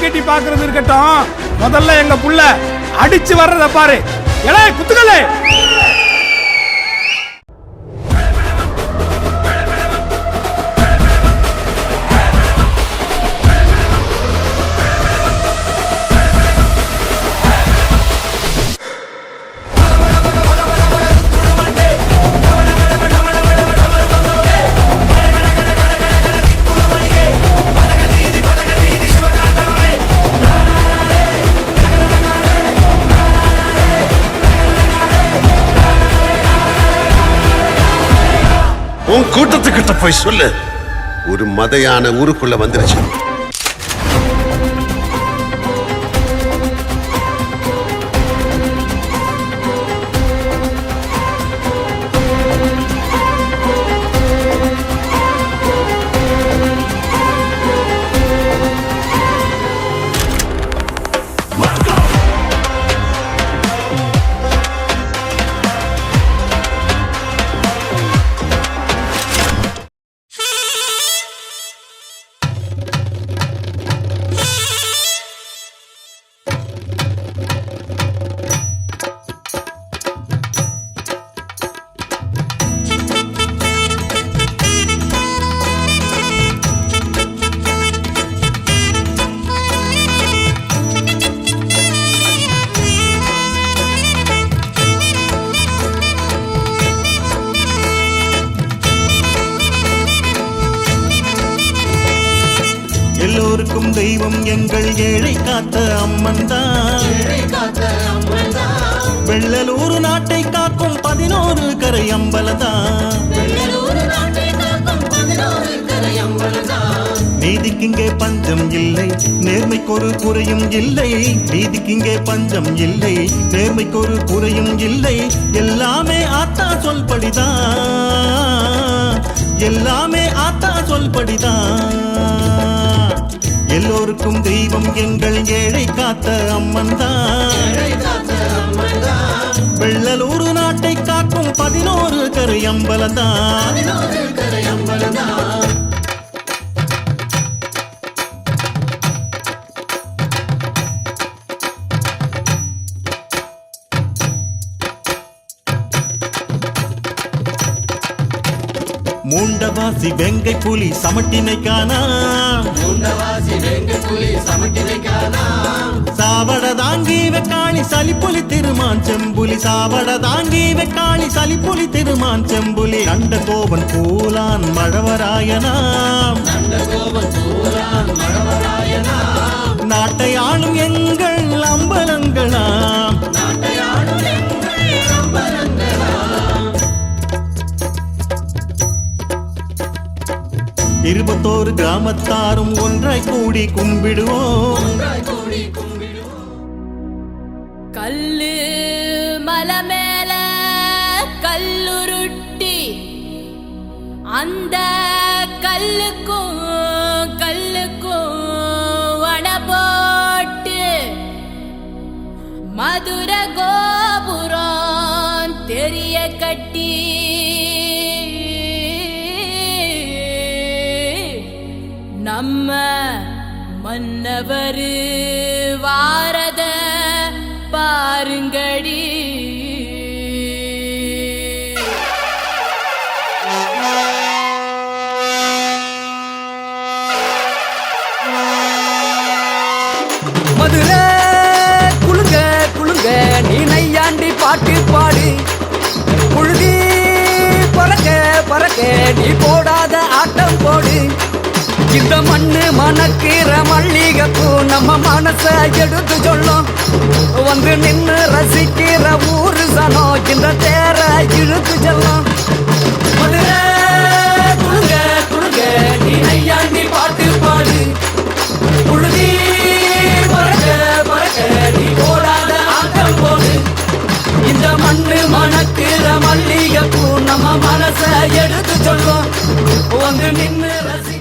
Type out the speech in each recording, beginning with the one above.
கட்டி பாக்குறது இருக்கட்டும், முதல்ல எங்க புள்ள அடிச்சு வர்றத பாரு. எலே குத்துக்கலே. உன் கூட்டத்துக்கிட்ட போய் சொல்லு, ஒரு மதையான ஊருக்குள்ள வந்துருச்சு. எல்லோருக்கும் தெய்வம் எங்கள் ஏழை காத்த அம்மன் தான். வெள்ளலூர் நாட்டை காக்கும் 11 கரை அம்பலதான். நீதிக்கிங்கே பஞ்சம் இல்லை, நேர்மைக்கொரு குறையும் இல்லை. நீதிக்கிங்கே பஞ்சம் இல்லை, நேர்மைக்கொரு குறையும் இல்லை. எல்லாமே ஆத்தா சொல்படிதான், எல்லாமே ஆத்தா சொல்படிதான். எல்லோருக்கும் தெய்வம் எங்கள் ஏழை காத்த அம்மன் தான். வெள்ளலூர் நாட்டை காக்கும் 11 கரை அம்பலதான். மூண்டவாசி வெங்கை புலி சமட்டினை காணா, சாவட தாங்கி வெக்காளி சலிப்புலி திருமான் செம்புலி. சாவட தாங்கி வெக்காளி சலிப்புலி திருமான் செம்புலி. கண்ட கோபன் பூலான் மழவராயனாம், நாட்டை ஆளும் எங்கள் அம்பலங்களாம். 21 கிராமத்தாரும் ஒன்றாய் கூடி கும்பிடுவோம். கல்லு மலை மேல கல்லுருட்டி, அந்த கல்லுக்கும் கல்லுக்கும் வட போட்டு மதுர கோபுரம் தெரிய கட்டி நம்ம மன்னவர் வாரத பாருங்கடி. மதுரை குளுங்க குளுங்க நீ நையாண்டி பாட்டு பாடு. புழுதி பறக்க பறக்க நீ போடாத ஆட்டம் போடு. இந்த மண்ணு மணக்கிற மல்லிகைப்பூ நம்ம மனச எடுத்து சொல்லும். வந்து நின்று ரசிக்கிற ஊரு சனம் இந்த தேர இழுத்து செல்லும். மதுரை குளுங்க குளுங்க நீ நையாண்டி பாட்டு பாடு. புழுதி பறக்க பறக்க நீ போடாத ஆட்டம் போடு. இந்த மண்ணு மணக்கிற மல்லிகைப்பூ நம்ம மனச எடுத்து சொல்லும். வந்து நின்று ரசிக்க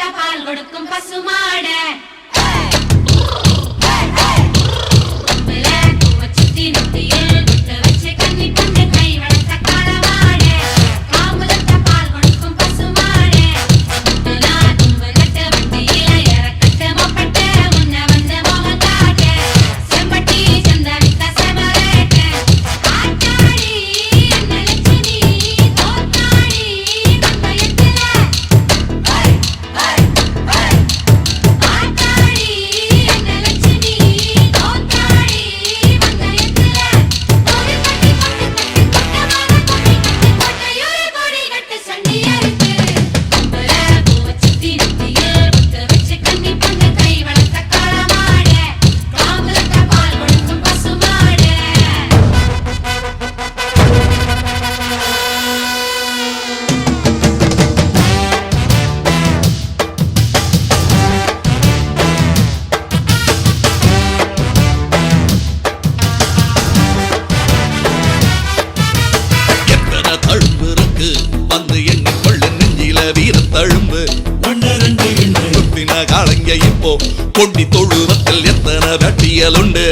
தொட்ட பால் கொடுக்கும் பசுமாடு சுத்தி நெத்தியில் விட்டு வச்சு கண்ணி பொண்ணு கை வளர்த்த காலமாடு காம்பு தொட்ட பால் கொடுக்கும் பசுமாடு தும்பு கட்டு வண்டியில இறக்கட்டு மொப்பட்டு முன்ன வந்து மோகம் காட்டு செம்பட்டி சந்த வித்த செமரேட்டு ஆட்டாடி என்ன லட்சுமி தோத்தாடி வந்தயத்துல ஆட்டாடி என்ன லட்சுமி தோத்தாடி வந்தயத்துல ஒரு கட்டி கொட்டையூரு கொடி கட்டு சண்டியருக்கு கும்பல பூவ சுத்தி நெத்தியில் விட்டு வச்சு கண்ணி பொண்ணு கை வளர்த்த காலமாடு காம்பு தொட்ட பால் கொடுக்கும் பசுமாடு எத்தனை தழும்பு இருக்கு வந்து எண்ணிக்கொள்ள நெஞ்சில வீர தழும்பு குத்தின காலங்க இப்போ கொண்டி தொழுவத்தில் எத்தனை வெட்டியல் உண்டு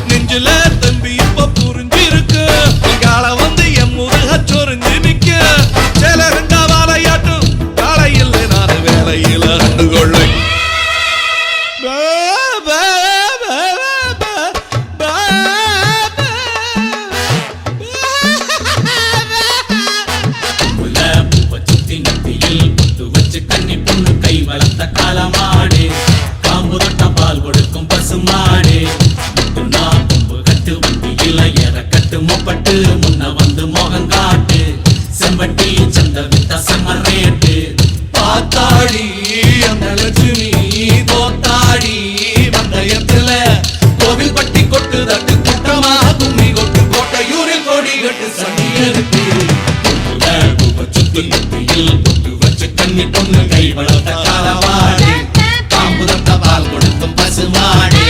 நெஞ்சில தம்பி இப்ப புரிஞ்சிருக்கு கால வந்து என் முருக சொரிஞ்சு நிக்க சில ரெண்டா வாழையாட்டும் காலையில் நான் வேலையில கண்டுகொள்ளு பாத்தாடி அந்த லட்சுமி தோத்தாடி வந்தயத்துல கோவில் பட்டி கொட்டு தட்டு குட்டமா கும்மி கொட்டு கோட்டையூரில் கொடி கட்டு சண்டியருக்கு சுத்தி நெத்தியில் பொட்டு வச்சு கண்ணி பொண்ணு கை வளர்த்த காலமாடு காம்பு தட்ட பால் கொடுக்கும் பசுமாடு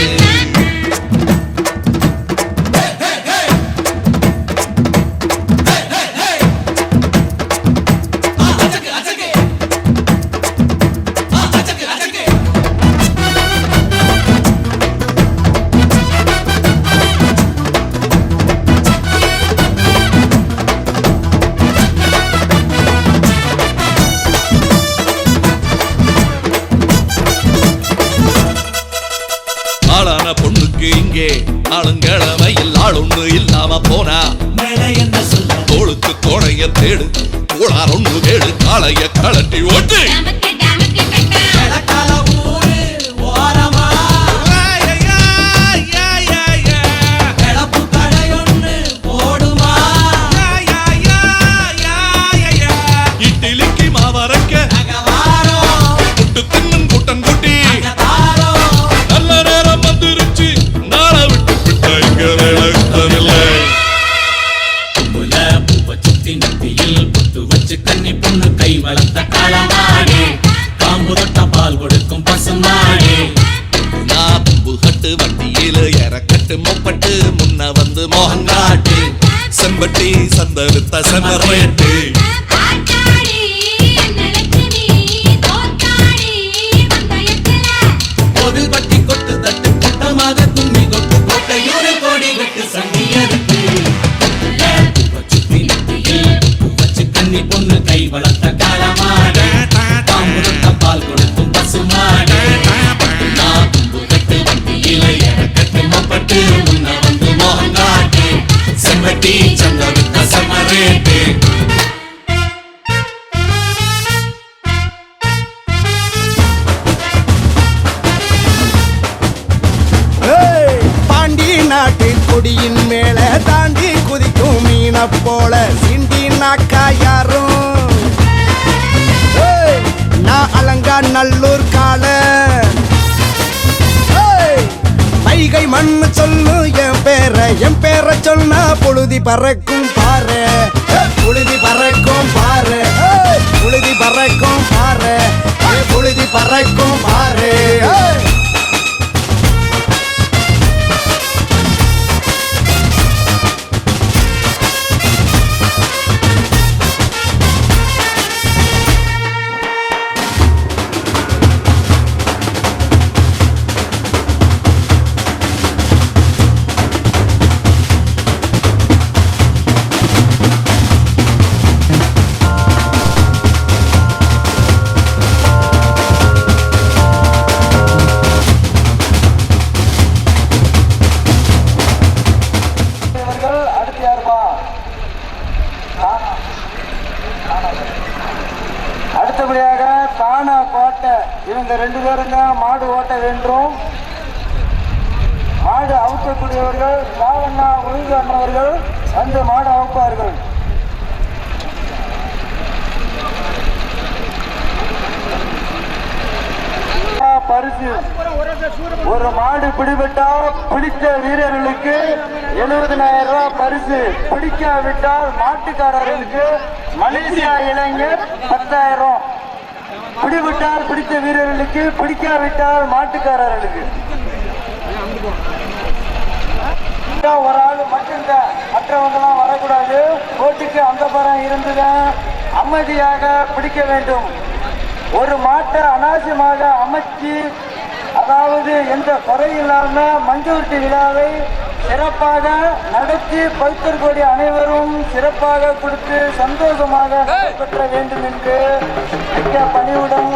ஆளான பொண்ணுக்கு இங்கே ஆளுங்கிழமையில் ஆளொண்ணு இல்லாம போனா தோளுக்கு கோடைய தேடு கோளார் ஒண்ணு கேடு காளைய கலட்டி ஓட்டு டமக்கு டமக்கு கட்ட இட்லிக்கு மாவரக்க புட்டு தின்னும் கூட்டம் கூட்டி நல்ல நேரம் வந்துருச்சு நாளை விட்டு விட்ட இங்க வேலை கண்ணி பொண்ணு கை வளர்த்த காலமாடு காம்பு தொட்ட பால் கொடுக்கும் பசுமாடு நாம்பு கட்டு வண்டியில இறக்கட்டு மொப்பட்டு முன்ன வந்து மோகங்காட்டு செம்பட்டி சந்த வித்த செமரேட்டு ஆட்டாடி என்ன லட்சுமி தோத்தாடி வந்தயத்துல கோவில் பட்டி கொட்டு தட்டு கூட்டமாக கும்மி கொட்டு கோட்டையூரு கோடி கட்டு சண்டியருக்கு சுத்தி நெத்தியில் வச்சு கண்ணி பொண்ணு கை வளர்த்த காலமாடு காம்பு தொட்ட பால் கொடுக்கும் பசுமாடு நாம்பு கட்டு வண்டியில இறக்கட்டு மொப்பட்டு முன்ன வந்து மோகங்காட்டு செம்பட்டி சந்த வித்த செமரேட்டு பாண்டி நாட்டு கொடியின் மேல தாண்டி குதிக்கும் மீன போல சிண்டி நாக்கா யாரும் நான் அலங்கா நல்லூர் கால வைகை மண்ணு சொல்லு என் பேரை சொன்னா புழுதி பறக்கும் பாரு புழுதி பறக்கும் பாரு புழுதி பறக்கும் பாரு புழுதி பறக்கும் பாரு என்றும் மாடு அவுக்கக்கூடியவர்கள் சாவண்ணா ஒழுங்கு அண்ணவர்கள் வந்து மாடு அவுப்பார்கள். பரிசு ஒரு மாடு பிடிபட்டால் பிடித்த வீரர்களுக்கு 70,000 ரூபாய் பரிசு. பிடிக்காவிட்டால் மாட்டுக்காரர்களுக்கு மலேசியா இளைஞர் 10,000. பிடிபட்டால் பிடித்த வீரர்களுக்கு, பிடிக்காவிட்டால் மாட்டுக்காரர்களுக்கு. ஒரு ஆள் மட்டும்தான், மற்றவங்களாம் வரக்கூடாது. போட்டிக்கு அந்த பரம் இருந்துதான் அமைதியாக பிடிக்க வேண்டும். ஒரு மாட்டை அனாவசியமாக அமைச்சு, அதாவது எந்த குறை இல்லாம மஞ்சூர்த்தி விழாவை சிறப்பாக நடத்தி பக்தர்கோடி அனைவரும் சிறப்பாக கொடுத்து சந்தோஷமாக பெற்ற வேண்டும் என்று மிக்க பணிவுடன்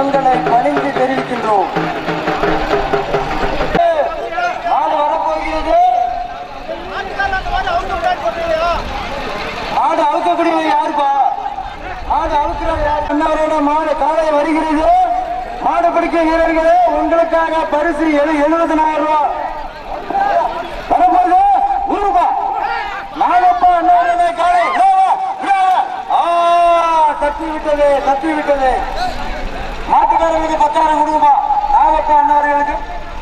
உங்களை பணிந்து தெரிவிக்கின்றோம். மாடு வரப்போகிறது. மாடு அவுக்கக்கூடியது யாருப்பா? மாடு அவுக்கிறது யார்? அண்ணாரோட மாடு காலை வருகிறது. மாடு பிடிக்க வீரர்களே, உங்களுக்காக பரிசு 70,000 ரூபாய் வரப்போது. உருவா நாகப்பா அண்ணாரோட காலை தப்பி விட்டது, தப்பி விட்டது. மாட்டுக்காரர்களுக்கு 10,000 கொடுக்குமா? நாகப்பா அண்ணார்களுக்கு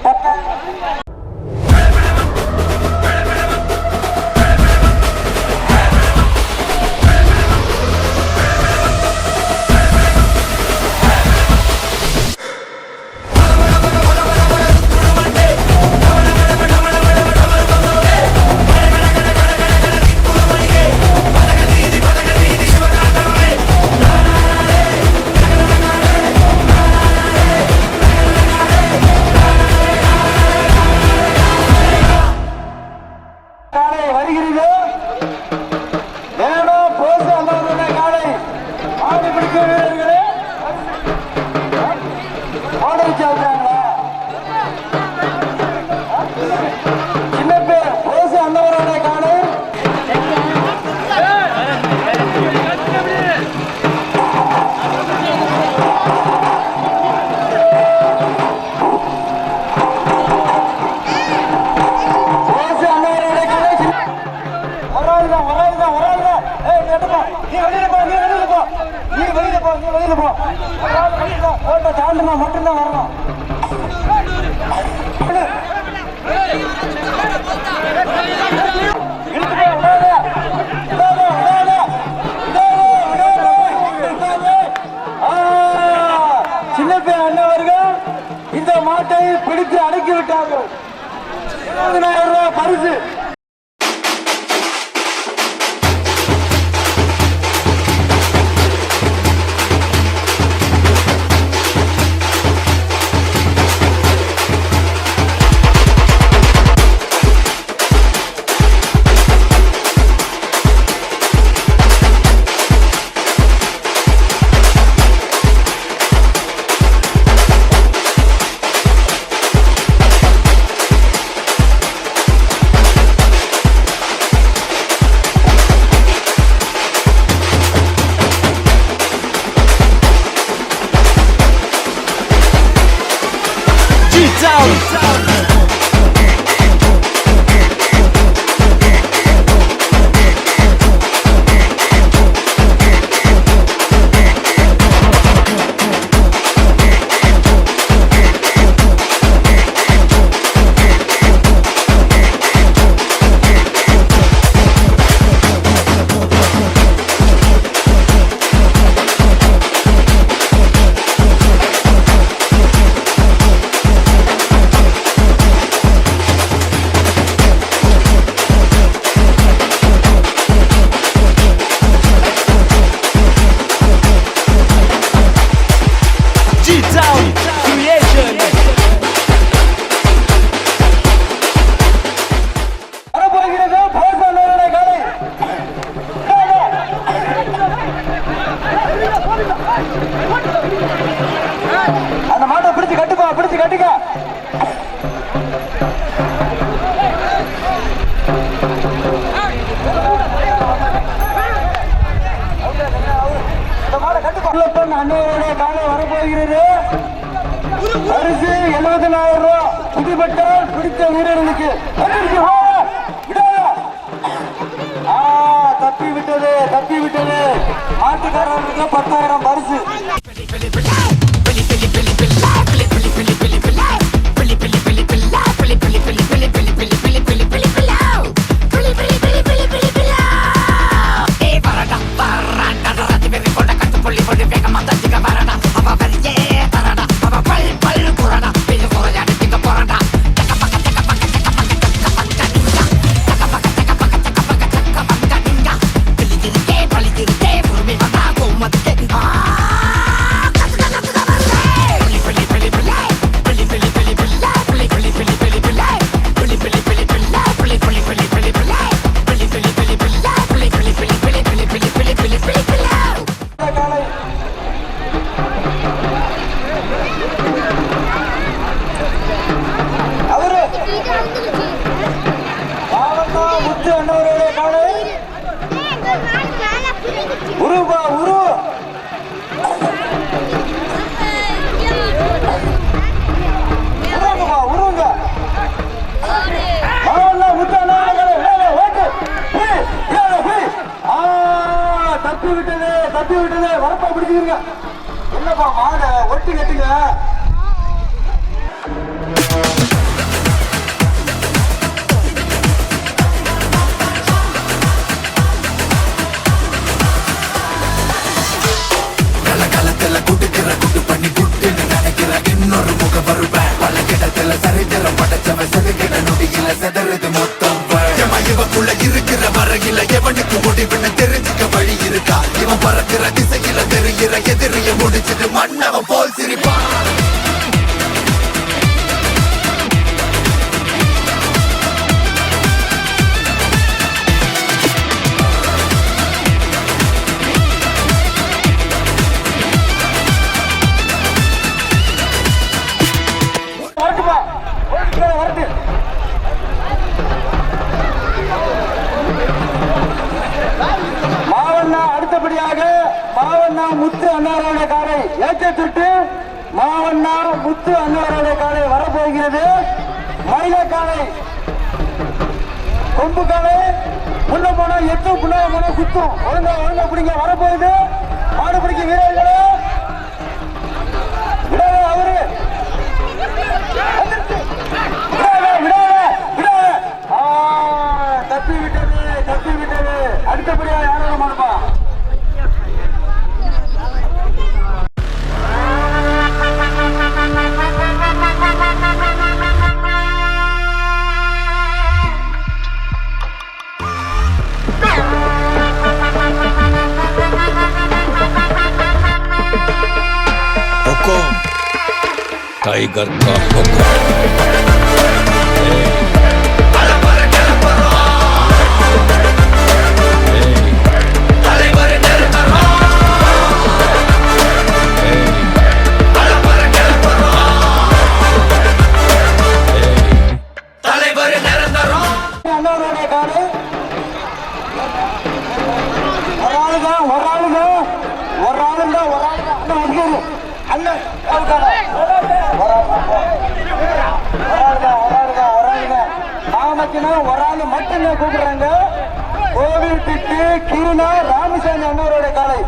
10,000. மட்டும்தான் வரணும். சின்னப்பே அண்ணவர்கள் இந்த மாட்டை பிடித்து அடக்கிவிட்டார்கள். 70,000 ரூபாய் பரிசு. அந்த மாட்டை பிடிச்சு கட்டுப்பா, பிடிச்சு கட்டுக்க. அண்ணனுடைய காலை வரப்போகிறது. பரிசு 70,000 ரூபாய். பிடிபட்டால் பிடித்த வீரர்களுக்கு தப்பி விட்டது. மாட்டுக்காரர்களுக்கு 10,000 பரிசு. தப்பி விட்டது. வரப்பா பிடிச்சிருங்க. என்னப்பா மாட ஒட்டி கட்டுங்க. இன்னொரு முக வருவேன் பல கிடத்துல சரித்திரம் படைச்சவ செதுக்கிட நொடியில செதறது மொத்தம் இவக்குள்ள இருக்கிற வரையில எவனுக்கு முடிவுன்னு தெரிஞ்சுக்க வழி இருக்கா? இவன் பறக்கிற திசையில தெரிகிற எதிரிய முடிச்சிட்டு மன்னவன் போல் சிரிப்பான். முத்து அண்ணாரோட காலை ஏற்றத்துட்டு மாவண்ணா முத்து அண்ணாரோட காலை வரப்போகிறது. மயில காலை கொம்பு காலை முன்ன போனா எட்டும் புண்ணாக போனா குத்தும். ஒழுங்கா பிடிங்க. வரப்போகுது மாடு பிடிக்க வீரர்களே. விடாத அவரு தப்பி விட்டது. அடுத்தபடியா யாரோட மாடுப்பா? टाइगर का हुक्म। ஒரு ஆளு மட்டும் கூப்பிடுறாங்க. கோவில் திட்டு கிருணா ராமசாமி அண்ணாரோட காலை.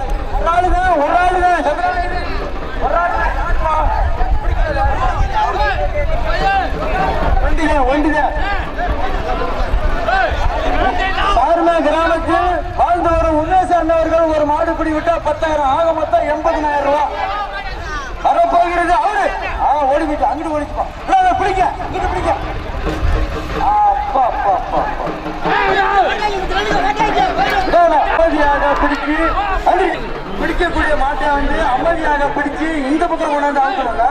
ஒரு ஆளுதான் சார்மா கிராமத்தில் வாழ்ந்து வரும் உன்னேச அண்ணவர்கள் ஒரு மாடு பிடி விட்டா 10,000 ஆக மொத்தம் 80,000 ரூபாய் வரப்போகிறது. அவரு ஓடிவிட்டு அங்கிட்டு ஓடிச்சுப்பா. பிடிக்க இங்கிட்டு பிடிக்க. அமைதியாக பிடிச்சு பிடிக்கக்கூடிய மாட்டை வந்து அமைதியாக பிடிச்சு இந்த பக்கம் கொண்டாந்து ஆக்குறாங்க.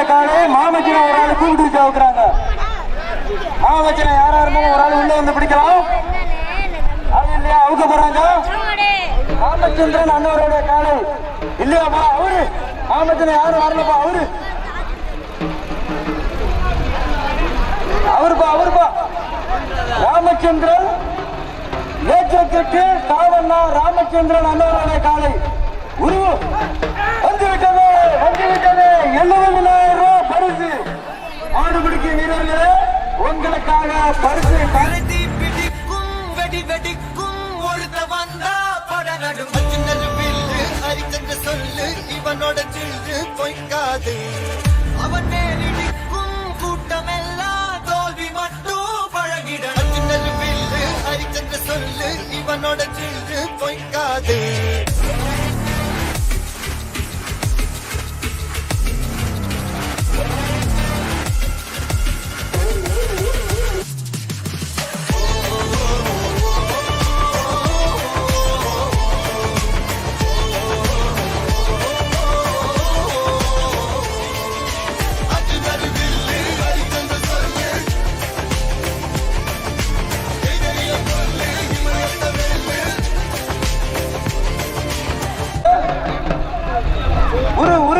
அண்ணாரோட காலை மாமச்சின ஒரு ஆள் கூப்பிட்டு வச்சு அவுக்குறாங்க. மாமச்சின யாரா இருந்தாலும் ஒரு ஆள் உள்ள வந்து பிடிக்கலாம். அது இல்லையா அவுக்க போறாங்க. ராமச்சந்திரன் அண்ணாரோட காலை இல்லையாப்பா அவரு மாமச்சின யாரும் வரலப்பா அவருப்பா ராமச்சந்திரன் ஏற்றத்திற்கு காவண்ணா ராமச்சந்திரன் அண்ணாரோட காலை உருவு வந்துவிட்டது 70,000 ரூபாய் பரிசு. ஆடுபிடிக்கும் வீரர்களே உங்களுக்காக பரிசு பிடிக்கும் வெடி வெடிக்கும் ஒழுத வந்தா படநடும் ஹரிச்சந்திர சொல்லு இவனோட சில்லு பொய்க்காது அவன் மேலிடிக்கும் கூட்டமெல்லாம் தோல்வி மட்டும் பழகிட ஹரிச்சந்திர சொல்லு இவனோட சில்லு பொய்க்காது.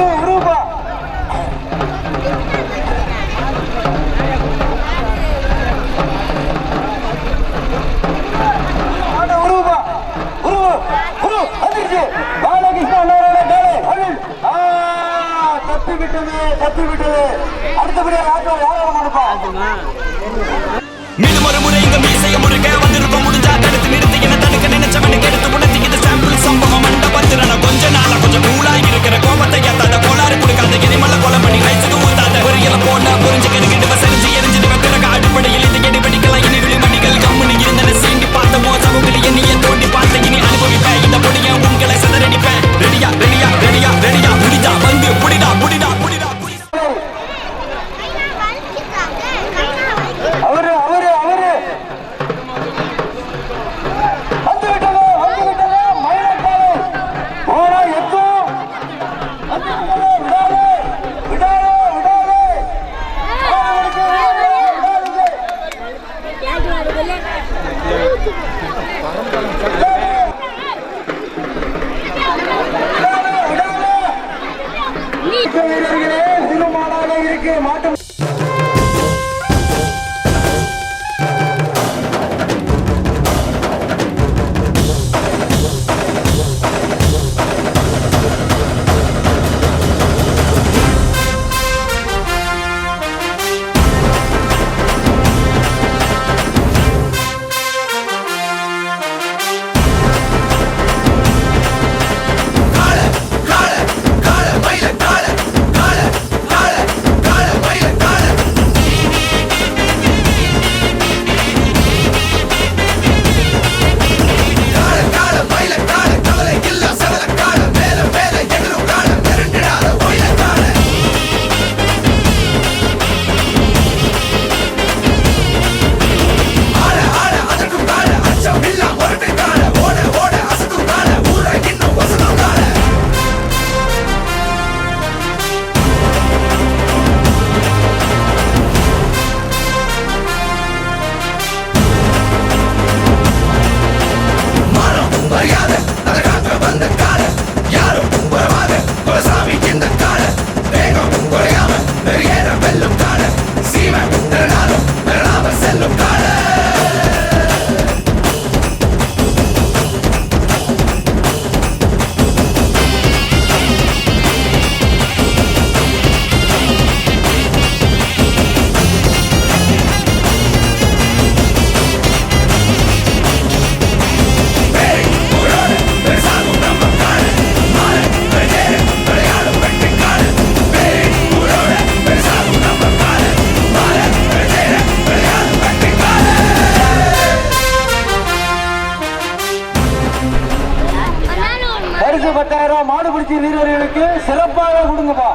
உருவா தப்பி விட்டது. அடுத்தபடியாக யாரும் நடப்பா மீண்டும் ஒரு முறை இங்க மீசைய முருக வந்திருப்போம் முடிஞ்சா தடுத்து நிறுத்தி என்ன தடுக்க நினைச்சவனுக்கு எடுத்து உணர்த்தி இது சாம்பிள் சம்பவம் மண்ட பத்திரன கொஞ்ச நாளா கொஞ்சம் கூலாகி இருக்கிற கோபத்தை ஏத்தாத கோளாறு கொடுக்காத எரிமலை கொலை பண்ணி வயசுக்கு ஊத்தாத ஒரு இல போன புரிஞ்சு கெடுக்கிட்டு செஞ்சு எரிஞ்சிட்டு பிறகு அடிப்படையில் இது எடி படிக்கலாம் இனி விழிமணிகள் கம்முனி இருந்தன சீண்டி பார்த்த மோசமுகளை எண்ணிய தோண்டி பார்த்த இனி அனுபவிப்பேன் இந்த பொடிய உங்களை சதறடிப்பேன். ரெடியா ரெடியா ரெடியா ரெடியா முடிஞ்சா வந்து புடிடா புடிடா புடிடா அவரு வந்துவிட்டது மயிலக்காலை போனா எத்தும் விடாதே வீரர்களே சிறுமாடாக இருக்கு மாட்டம் பரிசு 10,000 மாடுபிடிச்சி வீரர்களுக்கு சிறப்பாக கொடுங்கப்பா.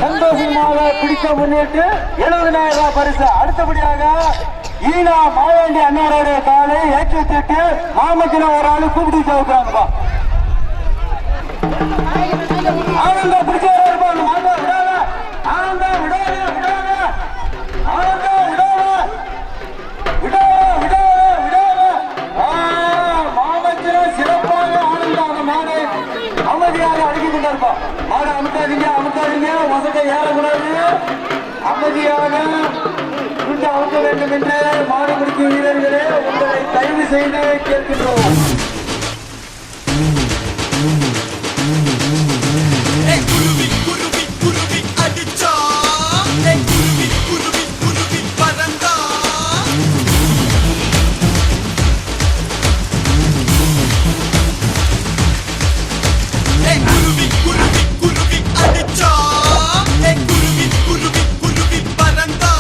சந்தோஷமாக பிடிக்க முன்னிட்டு 70,000 ரூபாய் பரிசு. அடுத்தபடியாக ஈனா மாயாண்டி அண்ணாரோட காலை ஏற்றத்திட்டு மாமச்சின ஒரு ஆளு கூப்பிட்டு சவுக்குறாங்கப்பா. ஆனந்த பிடிச்ச இருப்பாங்க முடியாது. அமைதியாக கொஞ்சம் அவுக்க வேண்டும் என்று மாடு பிடிக்கும் வீரர்களே உங்களை தயவு செய்து கேட்கின்றோம். குருவி குருவி குருவி அடிச்சா குருவி குருவி குருவி பறந்தா குருவி குருவி குருவி அடிச்சா குருவி குருவி குருவி பறந்தா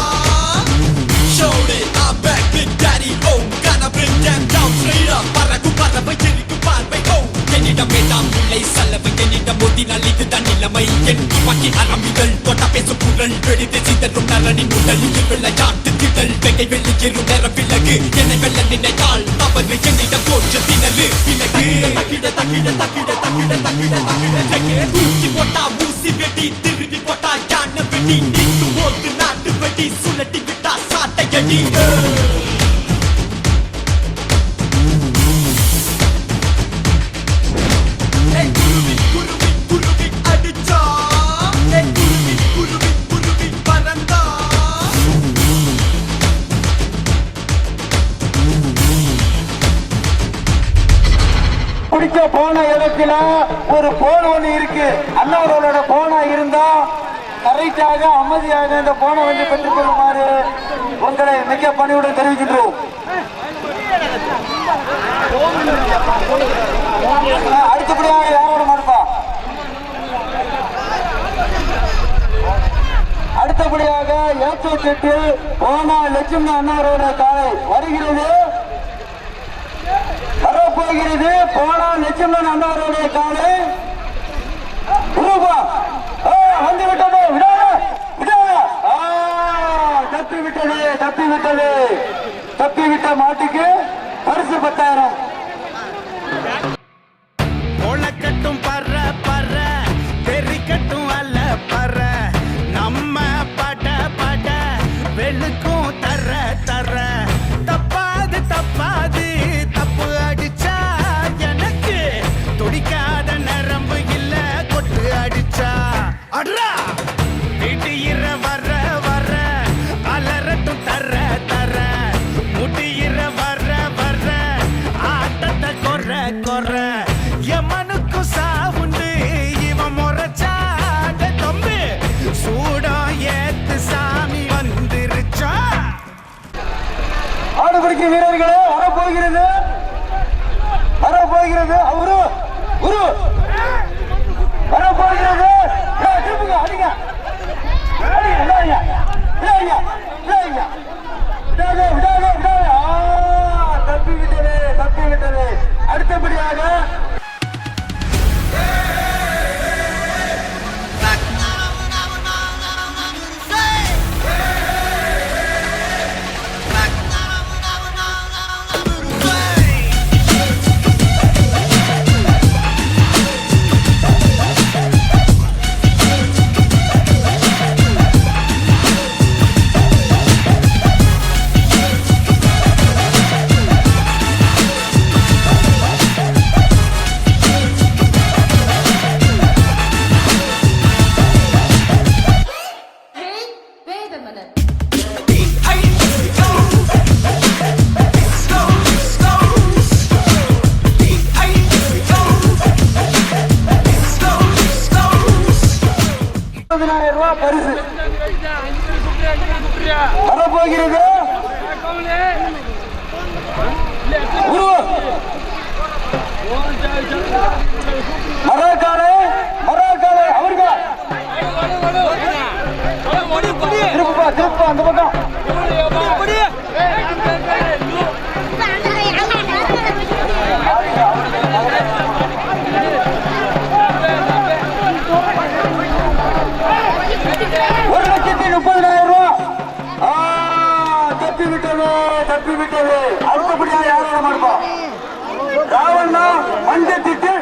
Showed it, I'm back, Big Daddy, oh Gonna bring them down straight up பறக்கும் பறவை எரிக்கும் பார்வை oh என்னிடம் வேண்டாம் முல்லை சலவை என்னிடம் மோதினால் இதுதான் நிலைமை என் துப்பாக்கி அரம்பிகள் தொட்ட பேசும் குரல் வெடித்து சிதறும் நரனின் உடலில் விளையாட்டு திடல் வெகை வெள்ளியிரும் நேர விலகு என்னை வெல்ல நினைத்தால் தவறு என்னிடம் தோற்று திணறு விலகு தக்கிட தக்கிட தக்கிட தக்கிட தக்கிட தக்கிட தூக்கி போட்டா ஊசி வெடி திருடி போட்டா யானை வெடி நீட்டு ஓட்டு நாட்டு வெடி சுழட்டி விட்டா சாட்டையடி குருவி குருவி குருவி அடிச்சா குருவி குருவி குருவி பறந்தா பிடிச்ச போன இடத்துல ஒரு போன் ஒண்ணு இருக்கு. அண்ணவர்களோட போனா இருந்தா கரெக்டாக அமைதியாக இந்த போனை வந்து பெற்றுக் கொள்ளுமாறு உங்களை மிக பணியுடன் தெரிவிக்கின்றோம். அடுத்தபடியாக யாரோட மறுப்பா? அடுத்தபடியாக ஏற்றோட்டு போனா லட்சுமி அண்ணாரோட காலை வருகிறது வரப்போகிறது. போனா லட்சுமணன் அண்ணாருடைய காலை ரூபா வந்து விட்டது. தப்பி விட்டது தப்பி விட்டது. தப்பிவிட்ட மாட்டுக்கு பரிசு 10,000. கொளக்கட்டும் பற பற தெரிக்கட்டும் அல்ல பற நம்ம பட பட வெளுக்கும் தர தர தப்பாது தப்பாது தப்பு அடிச்சா எனக்கு துடிக்காத நரம்பு இல்ல கொட்டு அடிச்சா அட்ரா வீட்டுயிர வர வர அலரட்டும் தர தர முட்டியிர வர வர ஆட்டத்தை கொற கொற எமனுக்கு சாவுண்டு இவன் முறைச்சாட தம்பி சூடம் ஏத்து சாமி வந்துருச்சா. ஆடுபிடிக்க வீரர்களே வரப்போகிறது வரப்போகிறது. அவரு குரு வரப்போகிறது. திருப்புங்க அடிங்க தப்பி விட்டது தப்பி விட்டது. அடுத்தபடியாக Wait a minute. ரூபாய் பரிசு வரப்போகிறது. மரக்காலை மரக்காலை அவர்கள் திருப்பா திருப்பா அந்த பக்கம் தப்பி விட்டது. அடுத்தபடியாக யாரோட மறுப்போம்? ராவண்ணா மஞ்சள் திட்டு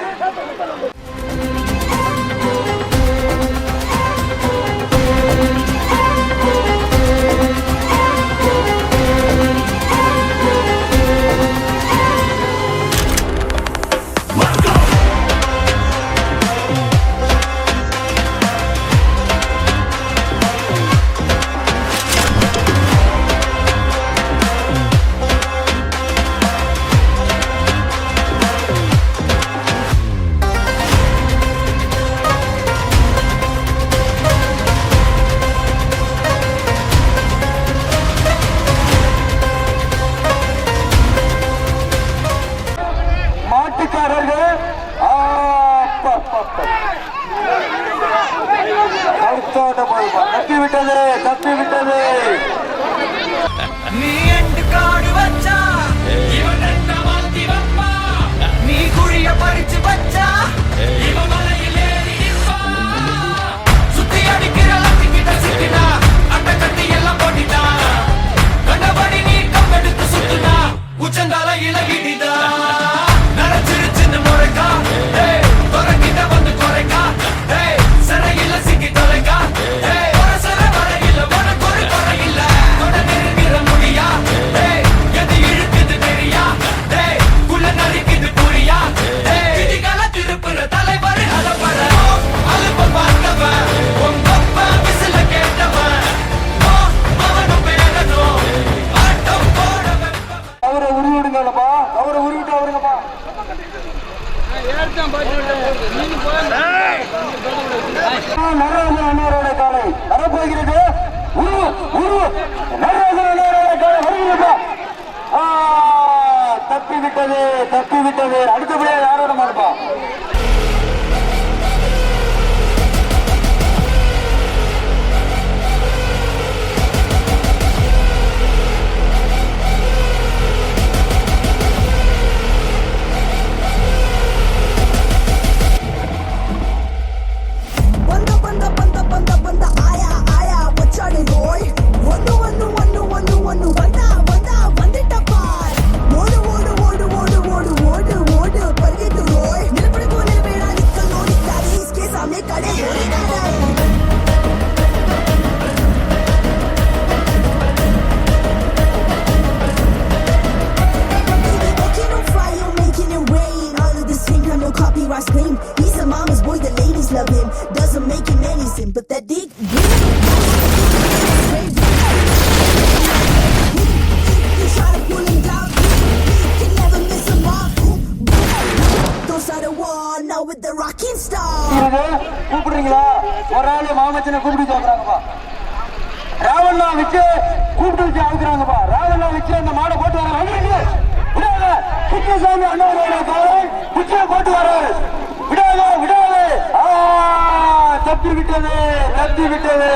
தப்பி விட்டது தப்பி விட்டது. நீ எண்டு காடு வச்சா இவன் என்ன மாத்தி வப்பா, நீ குழிய பறிச்சு வச்சா இவன் மலையில் ஏறி நிற்பா. சுத்தி அடிக்கிற லத்திக்கிட்ட சிக்கினா அட்ட கட்டி எல்லாம் போட்டிட்டா, கண்டபடி நீ கம்பெடுத்து சுத்துனா உச்சந்தால இலகிடிதா. நரைச்சிருச்சுன்னு முறைக்கா துறக்கிட்ட வந்து குறைக்கா, சிறையில சிக்கி தொலைக்கா. அவரை உருவிடுங்கப்பா, அவரை உருவிட்டு அவருங்கப்பா. நடராஜன் அண்ணாரோட காலை வரப்போகிறது. நடராஜன் அண்ணாரோட காலை வருகிறப்பா. தப்பி விட்டது தப்பி விட்டது. அடுத்தபடியாக யாரோட மாறுப்பா? He's a mama's boy, the ladies love him. Doesn't make him any sin, but that dick. You try to pull him down, can never miss him off. Don't start a war now with the rocking star. கூப்பிடுறீங்களா? ஒரு ஆளு மாமச்சனை கூப்பிட்டு கேட்கறாங்கப்பா. Ravenna வச்சு கூப்பிட்டு வச்சு அழுக்குறாங்கப்பா. Ravenna வச்சு அந்த மாடை போட்டு வர கிருஷ்ணசாமி அண்ணாவோட காலை குச்சியை போட்டு வர விடாத விடாத. தப்பி விட்டது தப்பி விட்டது.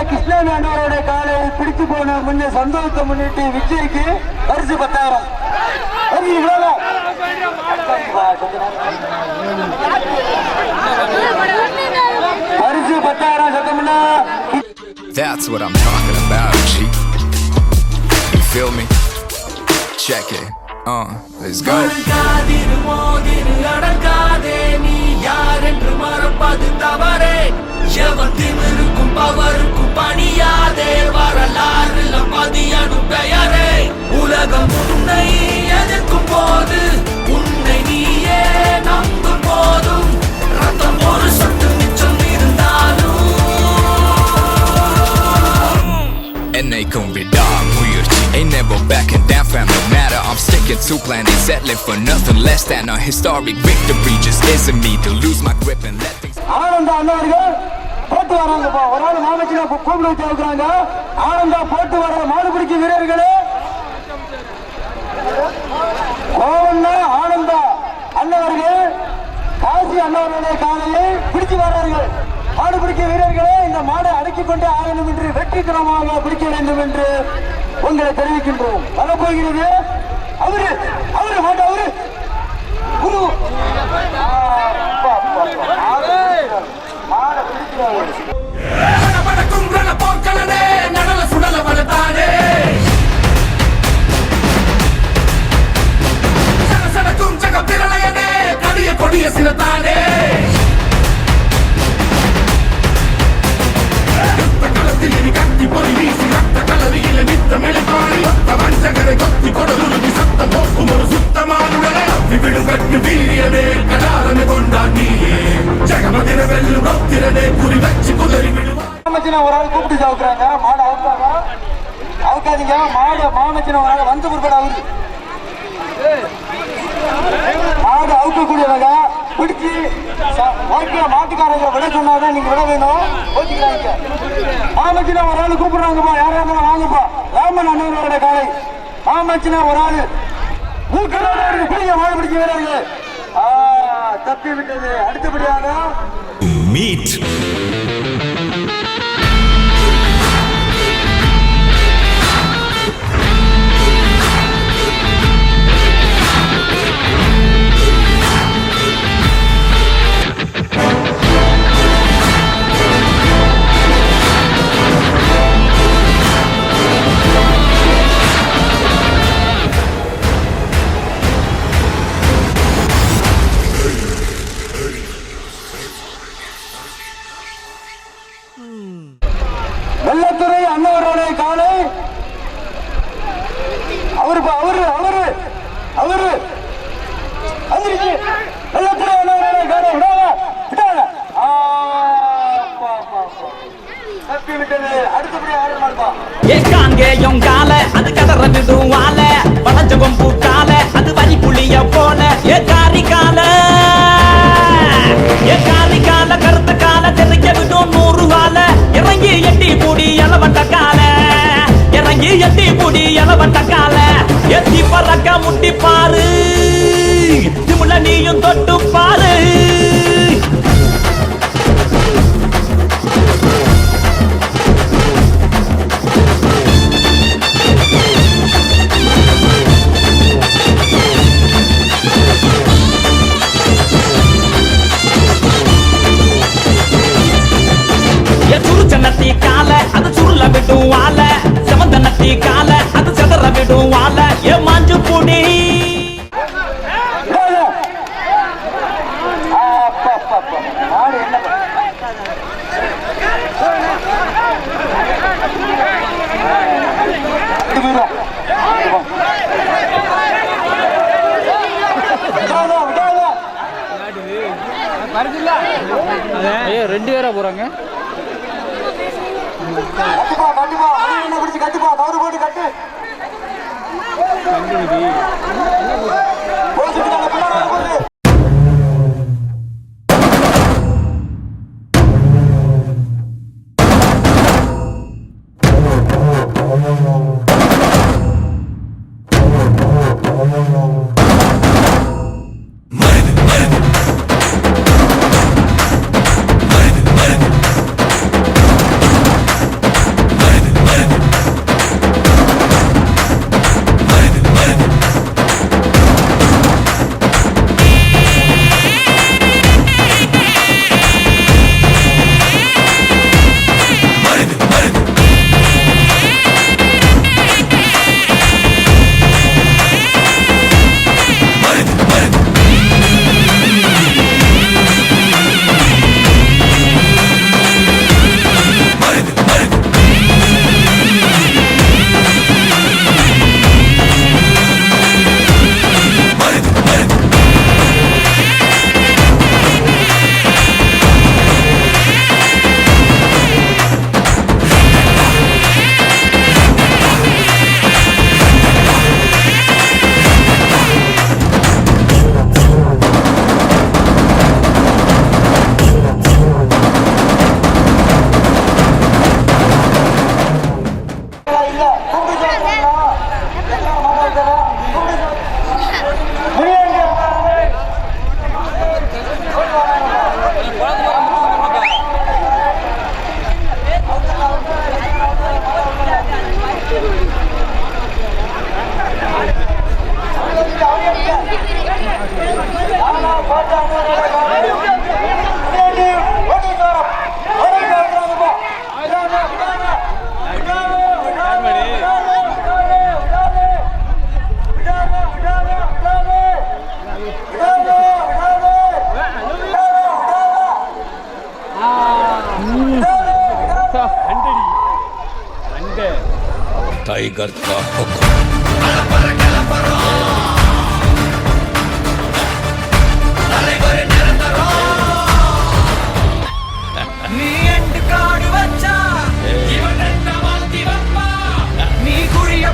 கிருஷ்ணாமி அண்ணாவோட காலை பிடித்து போன முன்னே சந்தோஷத்தை முன்னிட்டு விஜய்க்கு பரிசு 10,000. பரிசு 10,000 சத்தம்னா. That's what I'm talking about, G. You feel me? Check it. Let's go. நீ யார் என்று மறப்பது தவறே. எவத்திமிருக்கும் பவருக்கும் பணியாதே. வரலாறுல பதியனும் பெயரே. உலகம் உன்னை எதிர்க்கும் போது உன்னை நீயே நம்பும் போதும் ரத்தம் ஒரு சொட்டு மிச்சம் இருந்தாலும் என்னைக்கும் விடாமுயற்சி. Ain't never backing down fam, no matter I'm sticking to plan and settling for nothing less than a historic victory. Just isn't me to lose my grip and let things. Ananda அண்ணாவர்கள் போட்டு வராங்கப்பா. ஒரு ஆள் மாமச்சினா கூப்பிட்டு வச்சு இருக்கிறாங்க. ஆனந்தா போட்டு வர மாடு பிடிக்கும் வீரர்களே. கோவண்ணா ஆனந்தா அண்ணவர்கள் காசி அண்ணவருடைய காலையை பிடிச்சு வர்றார்கள். மாடு பிடிக்க வீரர்களே, இந்த மாடை அடக்கிக் கொண்டே ஆகணும் என்று வெற்றிகரமாக பிடிக்க வேண்டும் என்று உங்களை தெரிவிக்கின்றோம். வரப்போகிறது அவரு அவரு மாட்டு அவரு குரு போர்க்கலனே நடல சுடல வளத்தானே. மாடு மாமச்சின வந்து பிற்பாடு அவரு மாடு அவுக்கக்கூடியவங்க பிடிச்சி மாட்டுக்காரங்க விட சொன்னாதான் நீங்க விட வேணும். ஓட்டிக்கிறாங்க. மாமச்சினா ஒரு ஆள் கூப்பிடுறாங்கப்பா, யாரா இருந்தாலும் வாங்கப்பா. ராமன் அண்ணனோட காலை மாமச்சினா ஒரு ஆள் பிடிக்க மாடு பிடிக்க வீரர்கள் தப்பி விட்டது. அடுத்தபடியாக மீட் வெள்ளத்துறை அண்ணவருடைய காலை அவரு வந்துருச்சு. வெள்ளத்துறை அண்ணவருடைய காலை விடாத தப்பி விட்டது. அடுத்தபடி யாரும் மாட்டா ஏங்காங்கேயும் கால அது கதற விடுவால வளஞ்சகம் பூக்கால அது வரி புளிய போல ஏகாரி கால கருத்த கால தெரிக்க விடும் 100 வால இறங்கி எட்டி பூடி எலவட்ட கால எத்தி பறக்க முட்டி பாரு திமுல நீயும் தொட்டு பாரு. சுருச்சனத்தி கால அது சுருள விடும் வால செவந்தனத்தி கால அது செதற விடும் வால ஏ மாஞ்சு பூடி ரெண்டு பேரா போறாங்க. கட்டுப்பா பிடிச்சு கட்டுப்பா, தவறு போட்டு கட்டு. टाइगर का हुक्म நீ எண்டு காடு வச்சா நீ குழிய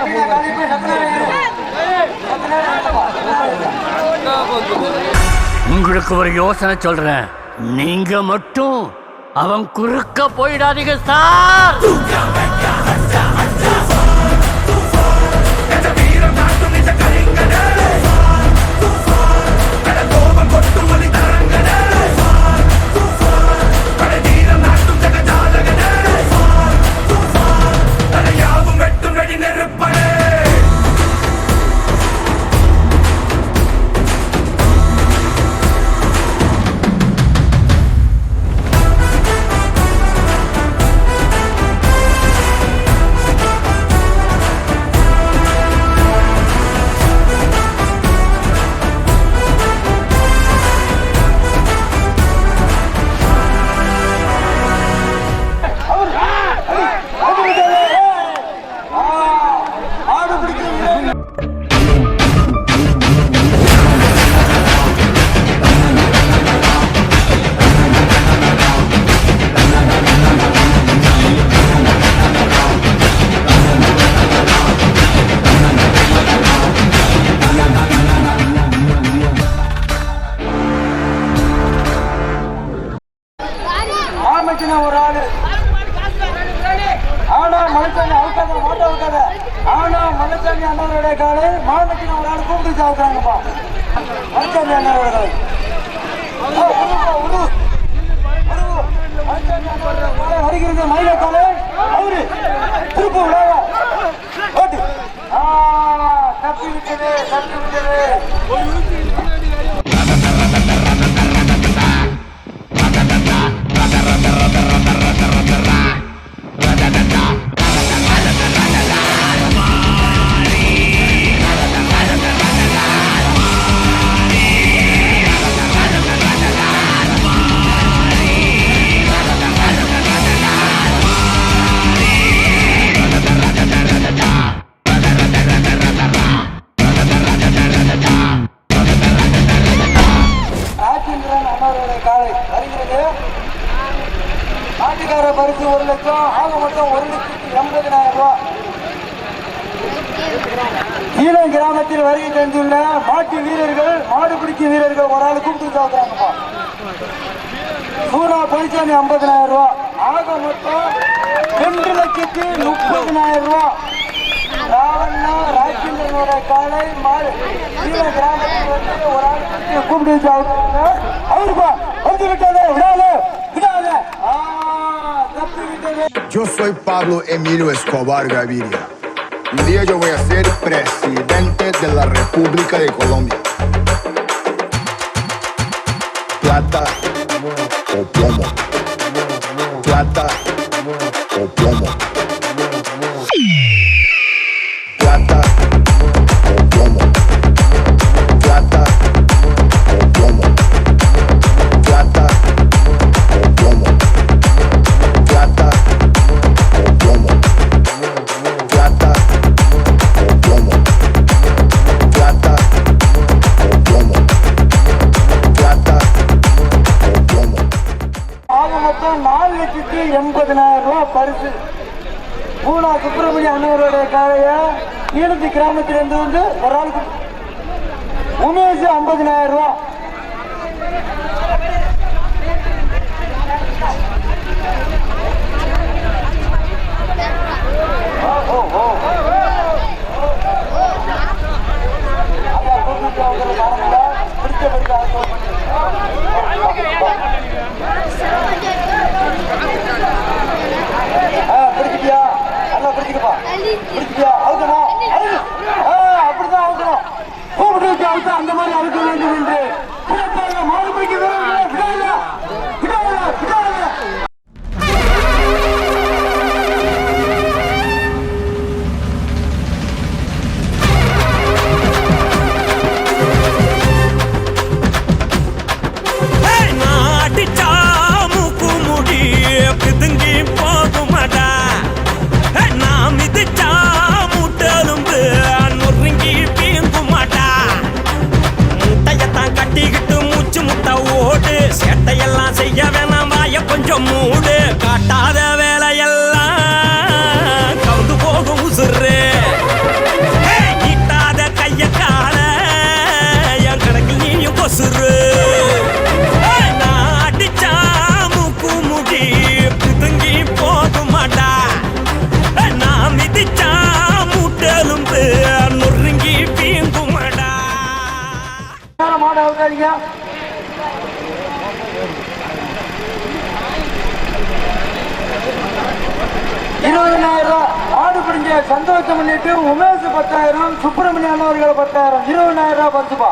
மாட்டின காலையில் போய் சத்த நேரம் இருப்பா. உங்களுக்கு ஒரு யோசனை சொல்றேன், நீங்க மட்டும் அவன் குறுக்க போயிடாதீங்க சார். ஒரு ஆளு ஆனா மலைச்சாமி அவுக்காத மாட்ட அவுக்காத. ஆனா மலைச்சாமி அண்ணாவுடைய காலை மாமக்கின ஒரு ஆளு கூப்பிட்டு சாவுக்காங்கப்பா. மலைச்சாமி அண்ணாவோட காலை வருகிறது மயில காலை அவரு திருப்பூர் விழாவா ஓட்டு. தப்பி விட்டது தப்பி விட்டது. நாட்டுக்கார பரிசு 1 லட்சம், ஆக மொத்தம் 1,80,000 ரூபாய். ஈழம் கிராமத்தில் வருகை தந்துள்ள மாட்டு வீரர்கள், மாடு பிடிக்கும் வீரர்கள் ஒரு ஆள் கூப்பிட்டு சாப்பிடுறாங்கப்பா. சூனா பரிசாணி 50,000 ரூபாய். ஆக மொத்தம் 2,30,000 ரூபாய். ராவண்ணா ராஜேந்திரனோட காலை மாடு ஈழம் கிராமத்தில் வந்து ஒரு ஆள் கூப்பிட்டு சாப்பிடுறாங்க. அவருப்பா வந்து விட்டது விடாது விடாது. Yo soy Pablo Emilio Escobar Gaviria. Un día yo voy a ser presidente de la República de Colombia. Plata o plomo. Plata o plomo. Plata o plomo. Plata o plomo. Plata o plomo. Plata o plomo. Plata o plomo. Plata o plomo. Plata o plomo. ஆக மொத்தம் 4,80,000 ரூபாய் பரிசு. பூனா சுப்பிரமணிய அண்ணவருடைய காலைய ஈழத்து கிராமத்திலிருந்து வந்து ஒரு ஆளுக்கு உமேஷ் 50,000 ரூபாய். பிடிச்சிட்டியா? நல்லா பிடிச்சிக்கப்பா. பிடிச்சிட்டியா? அவுக்கணும். அப்படிதான் அவுக்கணும். கூப்பிட்டு வச்சு அவுக்க அந்த மாதிரி அவுக்க வேண்டும் என்று மாடு பிடிக்க விடாத விடாத விடாத. சந்தோஷம் பண்ணிட்டு உமேஷ் 10,000, சுப்பிரமணியன் அவர்கள் 10,000, 20,000 ரூபாய் பரிசுப்பா.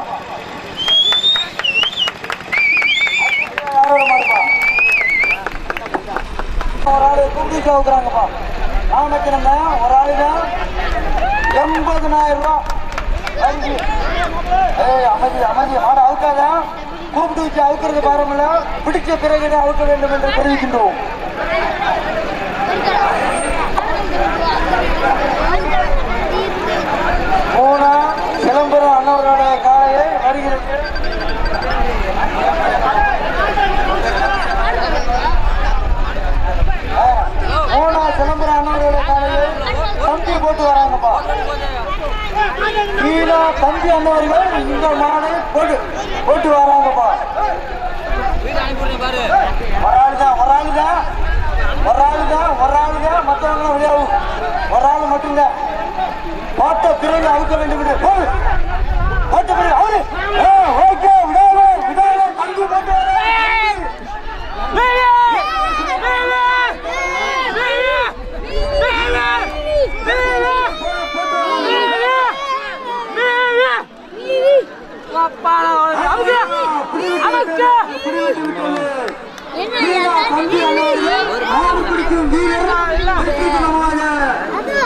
ஒரு ஆளு கூப்பிட்டு சவுக்குறாங்கப்பா. நாமக்கல் ஒரு ஆளு தான் 80,000 ரூபாய். அமைதி அமைதி மாட அவுக்காதான் கூப்பிட்டு வச்சு அவுக்கிறது பாருங்கள, பிடிச்ச பிறகுதான் அவுக்க வேண்டும் என்று தெரிவிக்கின்றோம். மூணா சிலம்பரம் அண்ணவர்களுடைய காலையை வருகிறது. மூணா சிலம்பரம் அண்ணவர்களுடைய காலையை தம்பி போட்டு வராங்கப்பா. கீழே தம்பி அண்ணவர்கள் இந்த மாடை போட்டு வராங்கப்பா. ஒரு ஆளுதான் மற்றவங்க விளையாடும். ஒரு ஆள் மட்டும்தான் பாட்ட பிறகு அவுக்க வேண்டும். பாட்ட பிறகு அவரு ஓகே விடாத தம்பி போட்டு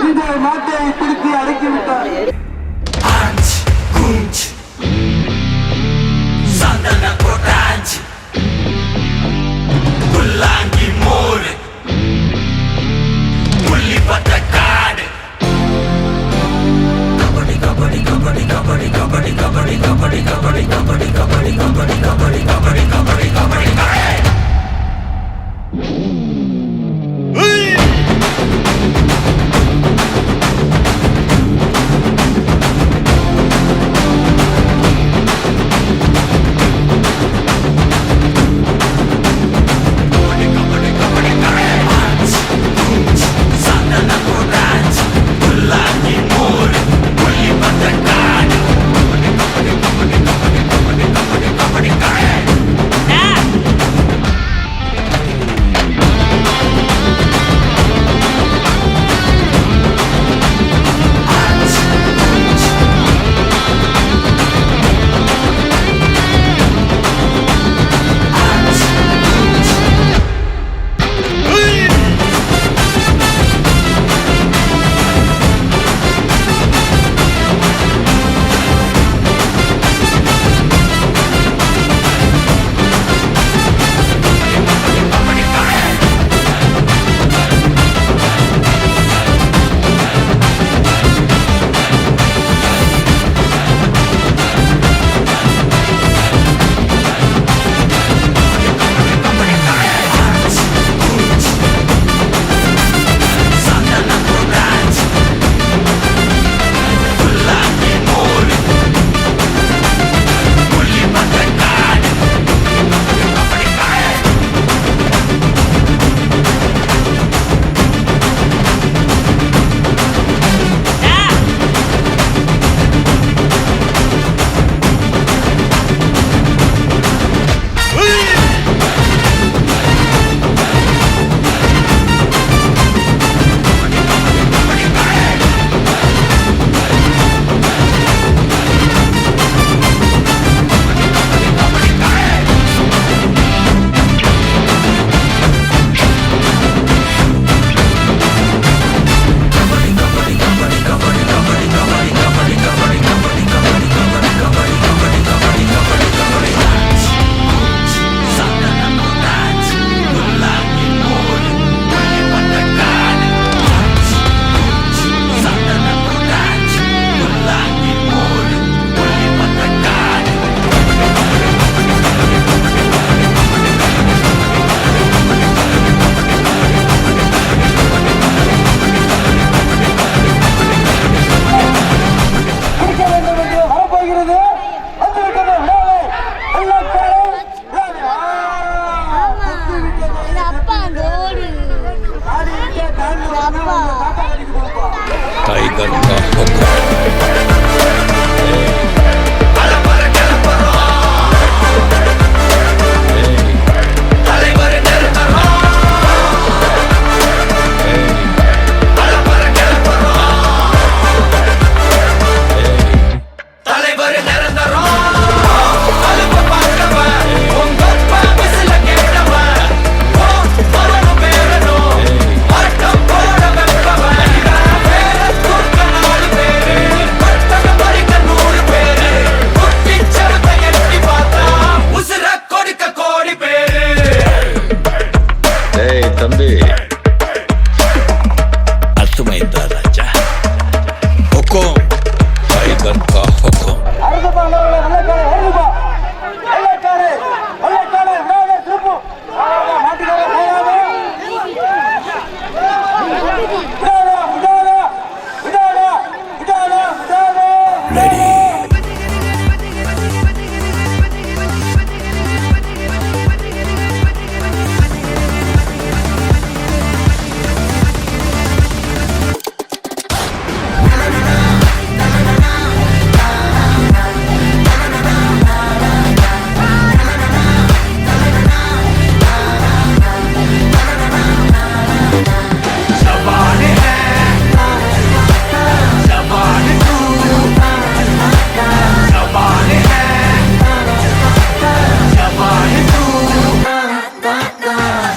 இந்த மாட்டை பிடித்து அடக்கிவிட்டார்.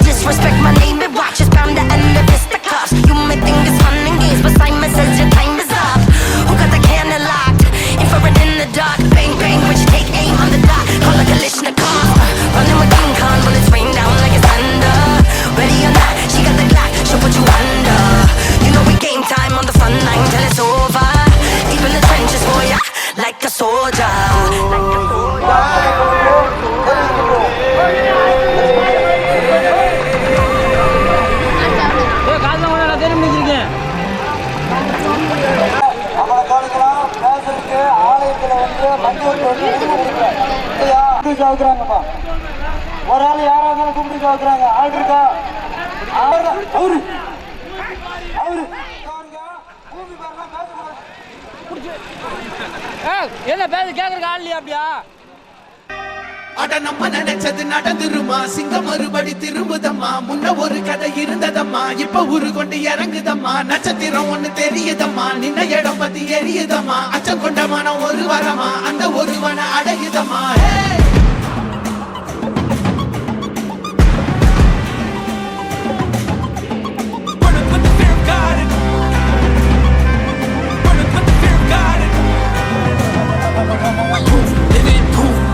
Disrespect my name and watch it's bound to end up fist the cuffs. You may think it's fun and games, but Simon says your time is up. Who got the cannon locked? Infrared in the dark. Bang bang, when you take aim on the dot. Call a Kalishnikov. Running with King Kong, bullets rain down like it's thunder. Ready or not, she got the Glock. She'll put you under. You know we game time on the front line till it's over. Deep in the trenches for ya, like a soldier. அவளை கவனிக்கலாம். பேசுறதுக்கு ஆலயத்துல வந்து மஞ்சள் வைக்கிறாங்கப்பா. ஒரு ஆள் யாரா இருந்தாலும் கும்பிட்டு வைக்கிறாங்க. ஆள் இருக்கா? அவரு அவரு பூமி பேரெல்லாம் பேசக்கூடாது. என்ன பேச கேக்குறதுக்கு ஆள் இல்லையா அப்படியா? அட நம்ம நினைச்சது நடந்துருமா, சிங்கம் மறுபடி திரும்புதம்மா. முன்ன ஒரு கதை இருந்ததம்மா, இப்ப ஊரு கொண்டு இறங்குதம்மா. நட்சத்திரம் ஒண்ணு தெரியுதம்மா, நின்ன இடம் பத்தி எரியுதம்மா. அச்சம் கொண்ட மனம் ஒரு வரமா, அந்த ஒருவன அடையுதம்மா.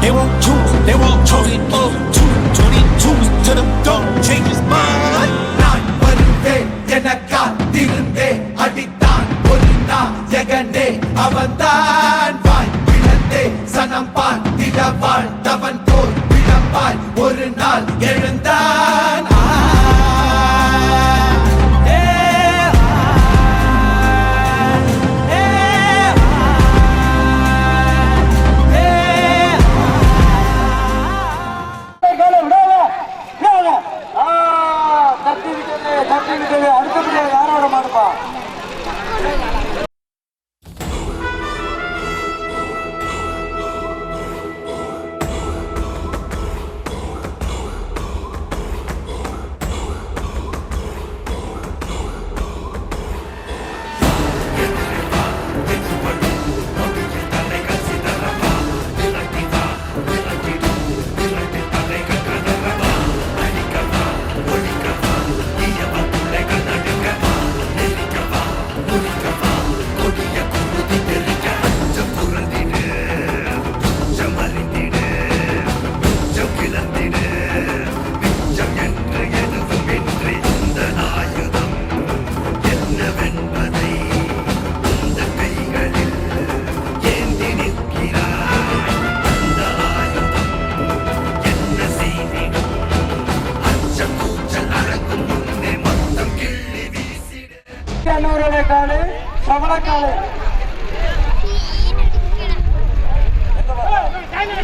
They won't choose, they won't choose it. 22 to the dog, change his mind. நான் வருவேன் என காத்திருந்தே, அடித்தான் ஒரு நாள் ஜெகனே. அவன்தான் வாய் பிளந்தே, சனம் பார்த்திட வாழ்ந்தவன் போல் விளம்பாய் ஒரு நாள் எழுந்தான். அடுத்தபடியாக யாரோட மாடுப்பா? அண்ணவருடைய காலை சவணக்காலை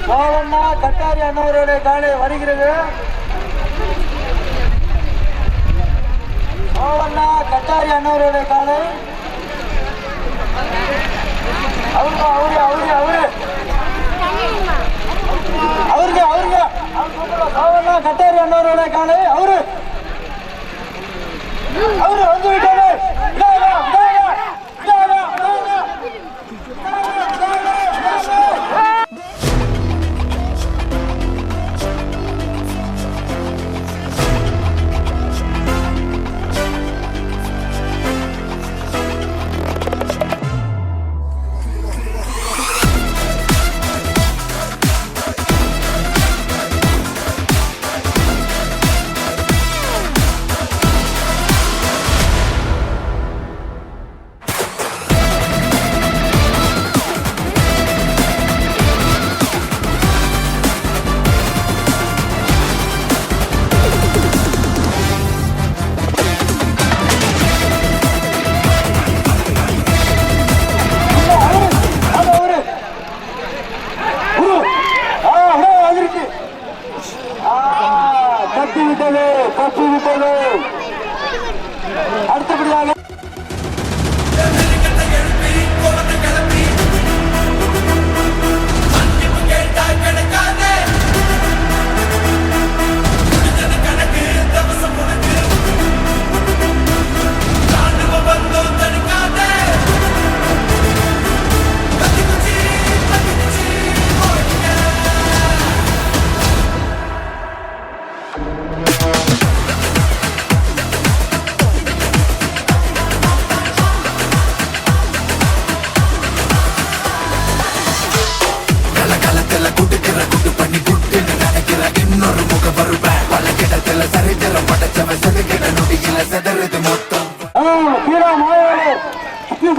சோழண்ணா கட்டாரி அண்ணவருடைய காலை வருகிறது. சோழண்ணா கட்டாரி அண்ணவருடைய காலை அவருக்கு அவரு அவரு அவரு அவருக்கு அவருக்கு சோழண்ணா கட்டாரி அண்ணவருடைய காலை அவரு அவரு வந்து விட்டாரு.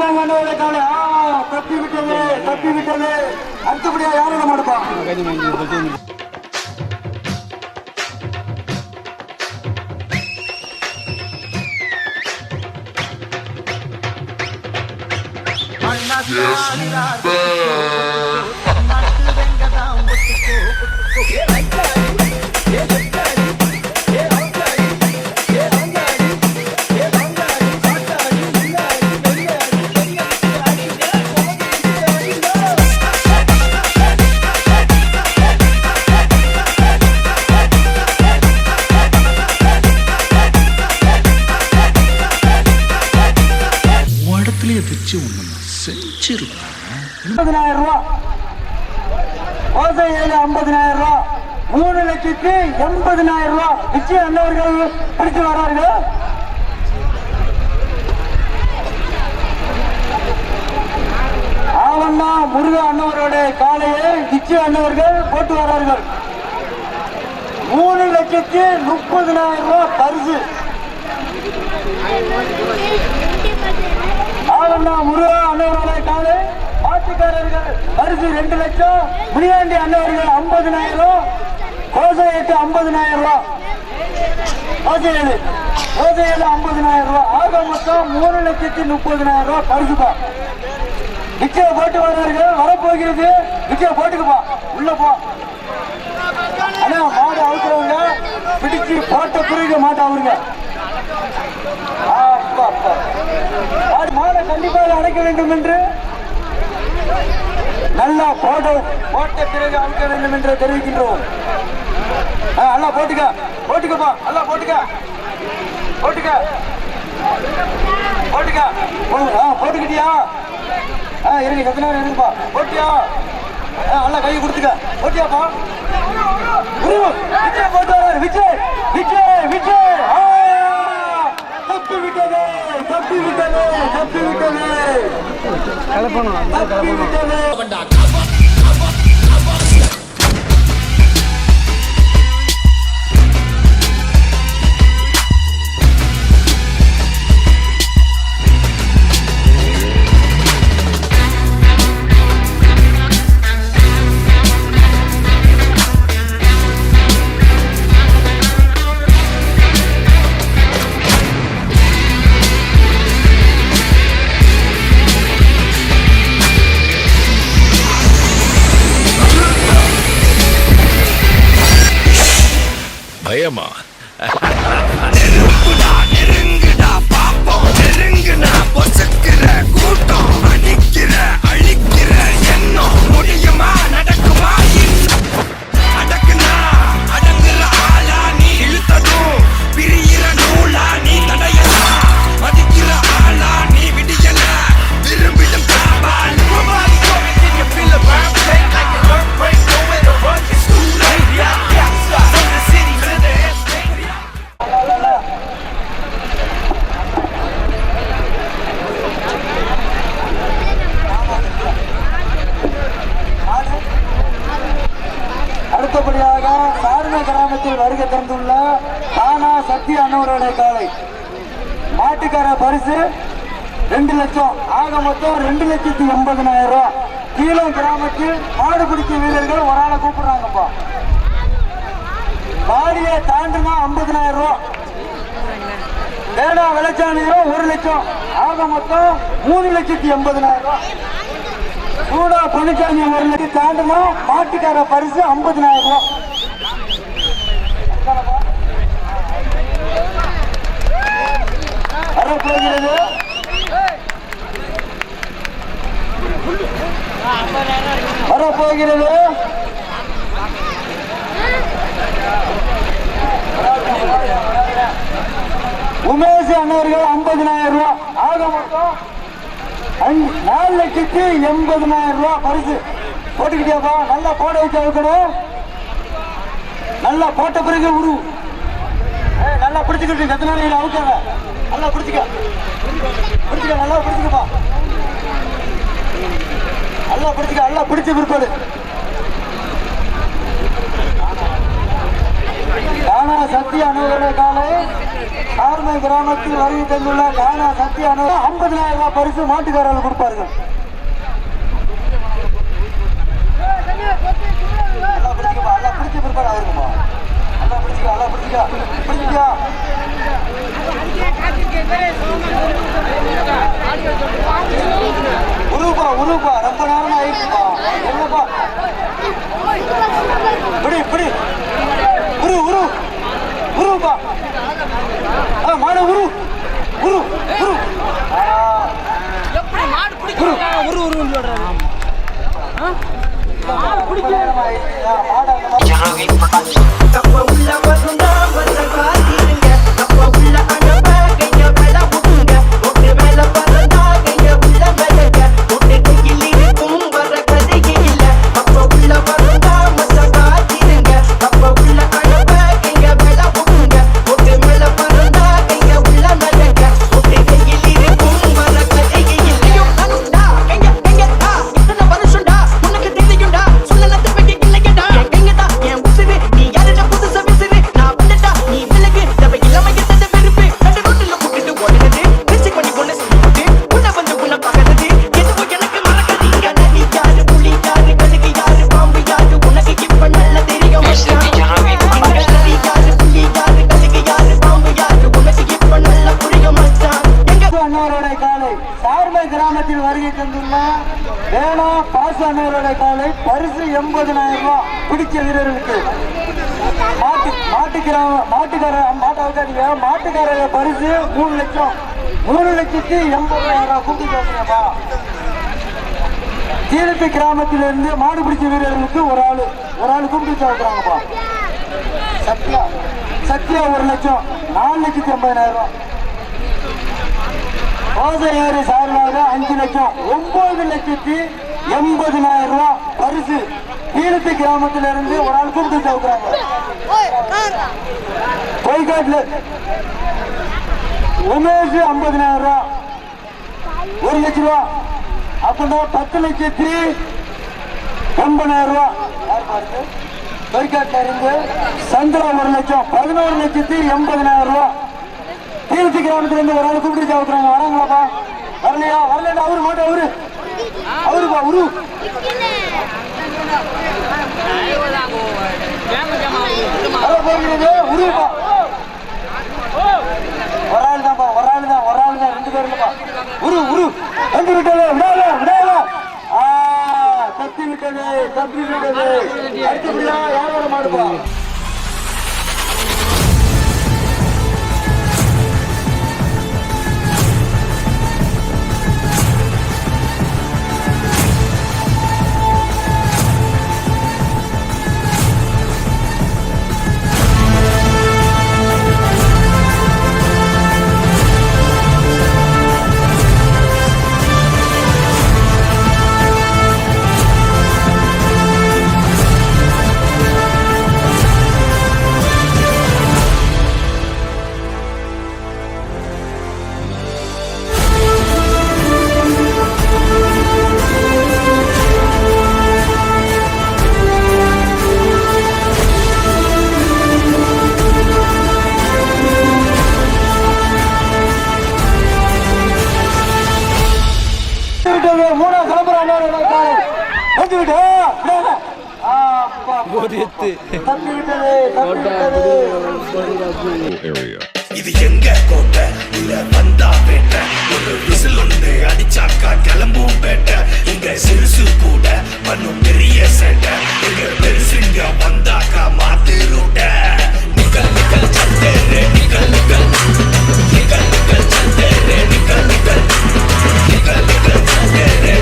சிவராங்க அண்ணோட காலை தப்பி விட்டது தப்பி விட்டது. அடுத்தபடியா யாரும் மாடுப்பா. இடத்துலயே வச்சு ஒண்ணு செஞ்சிருக்கேன். 50,000 ரூபாய் ஓசை 50,000 ரூபாய் 3,80,000 ரூபாய் நிச்சயம் அண்ணவர்கள் பிடித்து வர்றார்கள். ஆவண்ணா முருக அண்ணவருடைய காலையை நிச்சயம் அண்ணவர்கள் போட்டு வர்றார்கள். 3,30,000 ரூபாய் பரிசு. ஆவண்ணா முருக அண்ணவருடைய காலை ஆட்சிக்காரர்கள் பரிசு 2 லட்சம். முனியாண்டி அண்ணவர்கள் 50,000, கோசையேட்டு 50,000 ரூபாய். கோசையேடு 50,000 ரூபாய். ஆக மொத்தம் 3,30,000 ரூபாய் பரிசுப்பா. நிச்சயம் போட்டு வர்றார்கள். வரப்போகிறது. நிச்சயம் போட்டுக்குப்பா. உள்ள போ. ஆனா மாடு அவுக்கிறவங்க பிடிச்சு போட்ட பிறகு மாட்டை அவருங்க. மாடை கண்டிப்பாக அடைக்க வேண்டும் என்று நல்லா போட்ட பிறகு அழைக்க வேண்டும் என்று தெரிவிக்கின்றோம். நல்லா போட்டுக்கப்பா. நல்லா போட்டுக்க போட்டுக்கிட்டியா? இருங்க எத்தனை நேரம் இருக்குப்பா. போட்டியா? நல்லா கை கொடுத்துக்க. போட்டியாப்பா? விஜய் போட்டு வர்றாரு. விஜய் தப்பி விட்டது. பயமா? நெருங்குடா பாப்போம். நெருங்குனா பொசுக்கிற கூட்டம். அடிக்கிற அழிக்கிற எண்ணம் முடியுமா நடக்குமா? அடக்குனா அடங்குற ஆளா நீ? இழுத்ததும் பிரியிற நூலா நீ? தடையலா மதிக்கிற ஆளா நீ? விடியல விரும்பிடும் காபால். அடுத்தபடியாக சாரண கிராமத்தில் வருகை தந்துள்ள தானா சக்தி அண்ணவருடைய காலை மாட்டுக்கார பரிசு 2 லட்சம். ஆக மொத்தம் 2,80,000 ரூபாய். கீழம் கிராமத்தில் மாடு பிடிக்கும் வீரர்கள் ஒரு ஆளை கூப்பிடுறாங்கப்பா. மாடியை தாண்டினா 50,000 ரூபாய். வேடா விளைச்சானியரும் 1 லட்சம். ஆக மொத்தம் 3,80,000 ரூபாய். சூடா பணிச்சாமி 1 லட்சம் தாண்டினா மாட்டுக்கார பரிசு 50,000 ரூபாய். வரப்போகிறது. உமேஷ் அண்ணவர்கள் 50,000 ரூபாய். ஆக மொத்தம் 4,80,000 ரூபாய் பரிசு. போட்டுக்கிட்டியாப்பா? நல்லா போட வச்சு அவுக்கணும். நல்லா போட்ட பிறகு உரு. நல்லா பிடிச்சுக்கிட்டு எத்தனை நேரம் அவுக்காங்க. நல்லா பிடிச்சிக்க. நல்லா பிடிச்சிக்கப்பா. நல்லா பிடிச்ச பிற்பாடு ஆனா சக்தி அணுவருடைய காலை ஆர்மை கிராமத்தில் வருகை தந்துள்ள கானா சக்தி அணு 50,000 ரூபாய் பரிசு மாட்டுக்காரர்கள் கொடுப்பார்கள். பிடிச்ச பிற்பாடு அவருக்குமா பிடிச்சிக்கா உருப்பா ரொம்ப நேரம் ஆயிடுச்சுப்பா. என்னப்பா பிடி உருப்பா மாடு உரு கிராமத்தில் வருகை தந்துள்ள வேணா பாசனோருடைய காலை பரிசு 80,000 ரூபாய் பிடிச்ச வீரர்களுக்கு. மாட்டுக்காரர் பரிசு 3 லட்சம் 3,80,000 ரூபாய் கூப்பிட்டு. கீழப்பி கிராமத்திலிருந்து மாடு பிடிச்ச வீரர்களுக்கு ஒரு ஆள் கூப்பிட்டு சொல்றாங்கப்பா. சத்யா 1 லட்சம் 4,80,000 ரூபாய். கோதையாறு சார்பாக 5 லட்சம் 9,80,000 ரூபாய் பரிசு கீழப்பி கிராமத்திலிருந்து ஒரு ஆள் கூப்பிட்டு சொல்றாங்க. பொய்காட்டுல உமேஷ் 50,000 ரூபாய் 1 லட்சம் ரூபாய். அப்படின்னா 10,80,000 ரூபாய். பொய்காட்டுல இருந்து சந்திரா 1 லட்சம் 11,80,000 ரூபாய். கீழ்த்தி கிராமத்திலிருந்து ஒரு ஆள் கூப்பிட்டு சாப்பிட்றாங்க. வராங்களாப்பா? வரலையா? வரல அவரு மாட்டோம். அவருப்பா உரு உருப்பா ஒரு ஆள் தான் 2 பேர் இல்லப்பா. உரு வந்து விட்டது விடாத தப்பி விட்டது அடுத்தபடியா வியாபாரம் மாடுப்பா. இது எங்க கோட்டை இல்ல வந்தா பேட்டை ஒரு விசில் ஒன்று அடிச்சாக்கா கிளம்பும் பேட்டை இங்க சிறுசு கூட பண்ணும் பெரிய சேட்டை இங்க பெருசுங்க வந்தாக்கா மாத்து ரூட்ட நிக்கல் சந்தேரே நிக்கல் சந்தேரே நிக்கல் சந்தேரே நிக்கல் சந்தேரே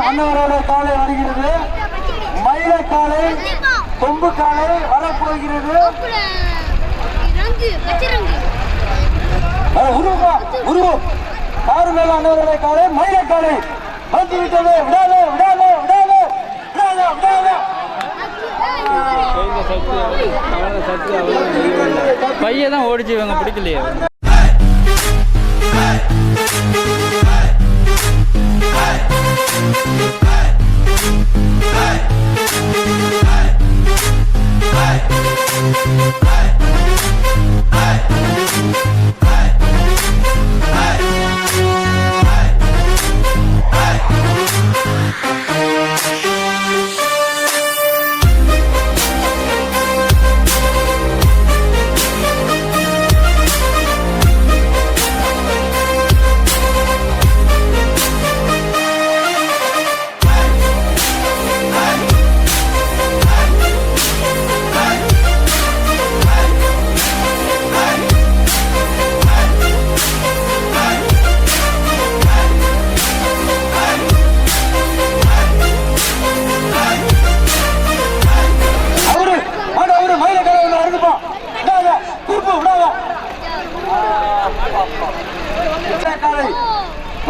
அண்ணவரோட காலை வருகிறது. மயில காலை கொம்பு காலை வரப்போகிறது. ஆறு மேல அண்ணவரோட காலை மயில காலை வந்து விட்டது. பையதான் ஓடிச்சு இவங்க பிடிக்கலையே.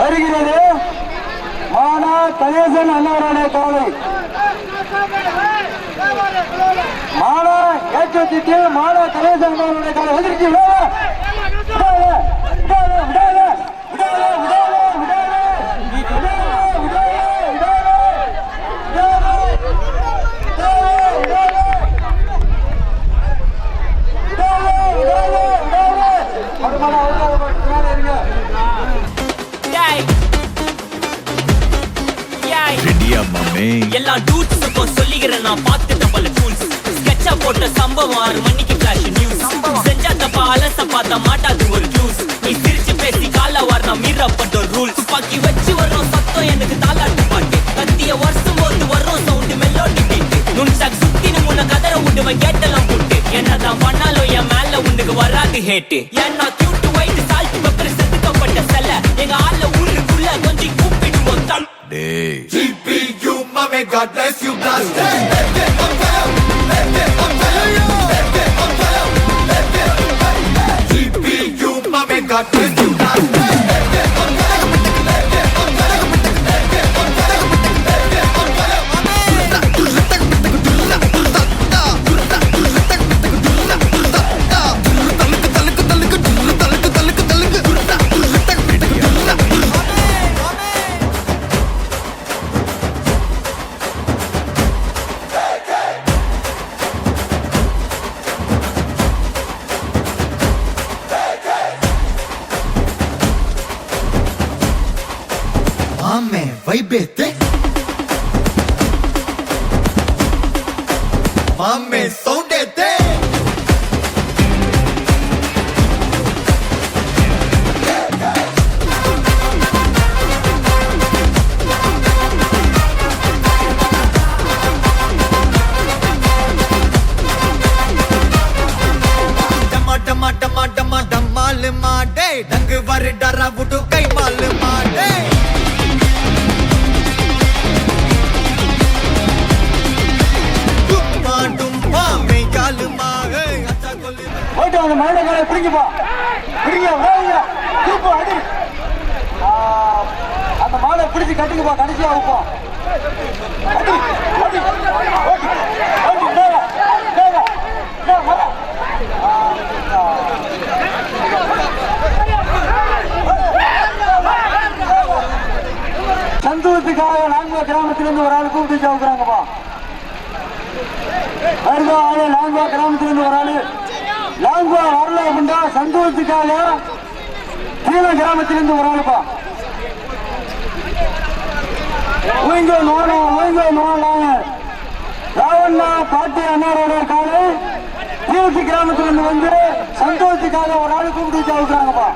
வருகிறது மானா கணேசன் அண்ணவருடைய காலை மானா ஏற்றத்திற்கு மானா கணேசன் அண்ணவருடைய காலை வந்துருச்சு. எல்லா டூட்ஸுக்கும் சொல்லிக்கிறேன் நான் பார்த்துட்ட பல டூல்ஸ். ஸ்கெட்சா போட்ட சம்பவம் 6 மணிக்கு ஃபிளாஷ் நியூஸ். செஞ்சா தப்பா அலச பார்த்தா மாட்டாது ஒரு ஜூஸ். நீ சிரிச்சு பேசி கால வரணும் மீறப்பட்ட ரூல். துப்பாக்கி வச்சு வர்றோம் சத்தம் எனக்கு தாலாட்டு பாட்டு. கத்திய வருஷம் போது வர்றோம் சவுண்டு மெல்லோடி பீட்டு. நுண்சாக் சுத்தின்னு முன்ன கதற விடுவேன் கேட்டெல்லாம் போட்டு. என்னதான் பண்ணாலும் என் மேல உனக்கு வராது ஹேட்டு. ஏன்னா கியூட் ஒயிட் சால்ட் பெப்பர் செதுக்கப்பட்ட செல்ல எங்க ஆள்ல ஊருக்குள்ள கொஞ்சம் கூப்பிடுவோம் தம். GPU, mommy, God bless you, blast it. Let it on fire, let it on fire, let it on fire, let it on fire. GPU, mommy, God bless you, blast it. Let it on fire, let it on fire, let it on fire, let it on fire. Mame, vaibete. Mame, soundete. Dama dama dama dama damal maade, dang var dara vudu kai mal maade. போயிட்டு அந்த மழைக்காலை பிடிங்கப்பா, பிடிங்க தூப்பா அடி. அந்த மாலை பிடிச்சி கட்டுங்கப்பா, கடைசியா வைப்போம். சந்தோஷத்துக்காக லாங்குவா கிராமத்திலிருந்து ஒரு ஆள் கூப்பிட்டு சாவுக்குறாங்கப்பா. லாங்குவா கிராமத்திலிருந்து ஒரு ஆளு லாங்குவா வரல அப்படின்னா சந்தோஷத்துக்காக கீழ கிராமத்திலிருந்து ஒரு ஆளுப்பா. ராவண்ணா பாட்டி அண்ணாரோட காலை கீழ்ச்சி கிராமத்திலிருந்து வந்து சந்தோஷத்துக்காக ஒரு ஆளு கூப்பிட்டு சாவுக்குறாங்கப்பா.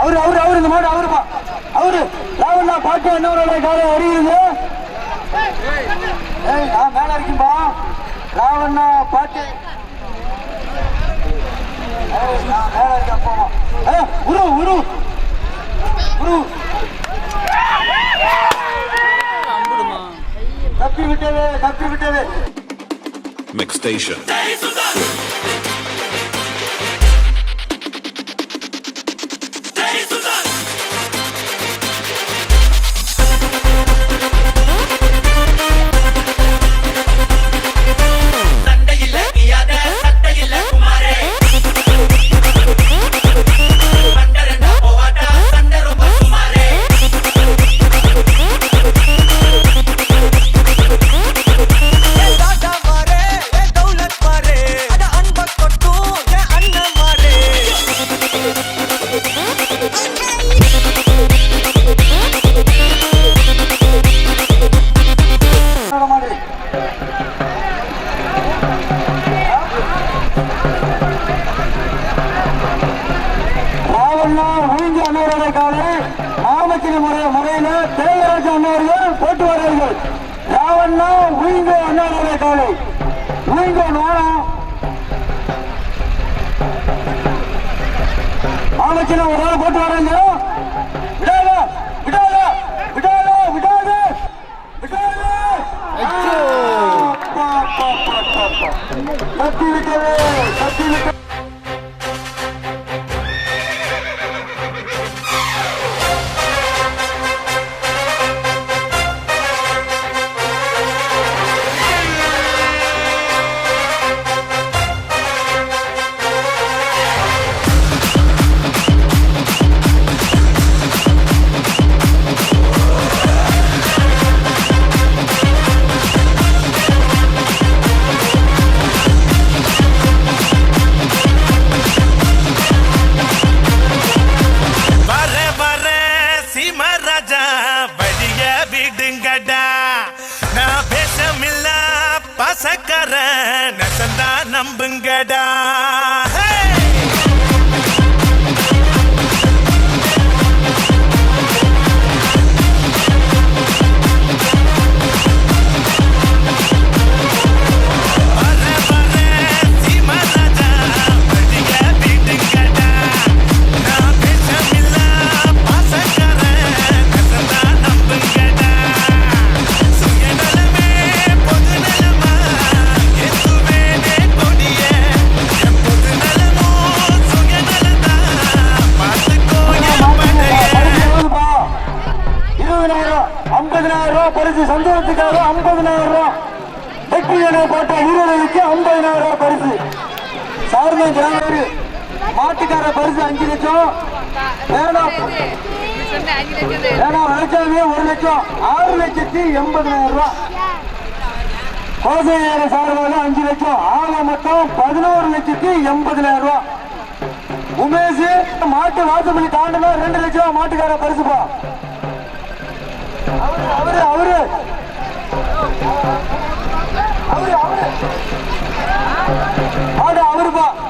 அவரு இந்த மாடு அவருப்பா, அவரு ராவண்ணா பாட்டி அண்ணாரோட காலை அறியுது. நான் மேல இருக்கும்பா, ராவண்ணா பாட்டி நான் மேல இருக்கேன். உரு உரு உரு தப்பி விட்டது. Mix Station. சண்டையில் குமாரே அண்ணாவுடைய காலை நீங்க நேரம் ஆலோசனை ஒரு நாள் போட்டு வரேங்க. விடாத விடாத விடாத விடாத விடாத கட்டி விட்டது கட்டி விட்டது. பசக்கர நசந்தா நம்புங்கடா. பரிசு சந்தோஷத்துக்காக 50,000 வெற்றி போட்ட வீரர்களுக்கு 50,000 பரிசு. சார்ந்த கிராம மாட்டுக்கார பரிசு 5 லட்சம். வேணாம் வளர்ச்சாமி 1 லட்சம் 6,80,000. கோசையார சார்பாக 5 லட்சம். ஆக மொத்தம் 11,80,000. உமேஷ் மாட்டு வாசப்பள்ளி தாண்டினா 2 லட்சம் மாட்டுக்கார பரிசுப்பா. அவரு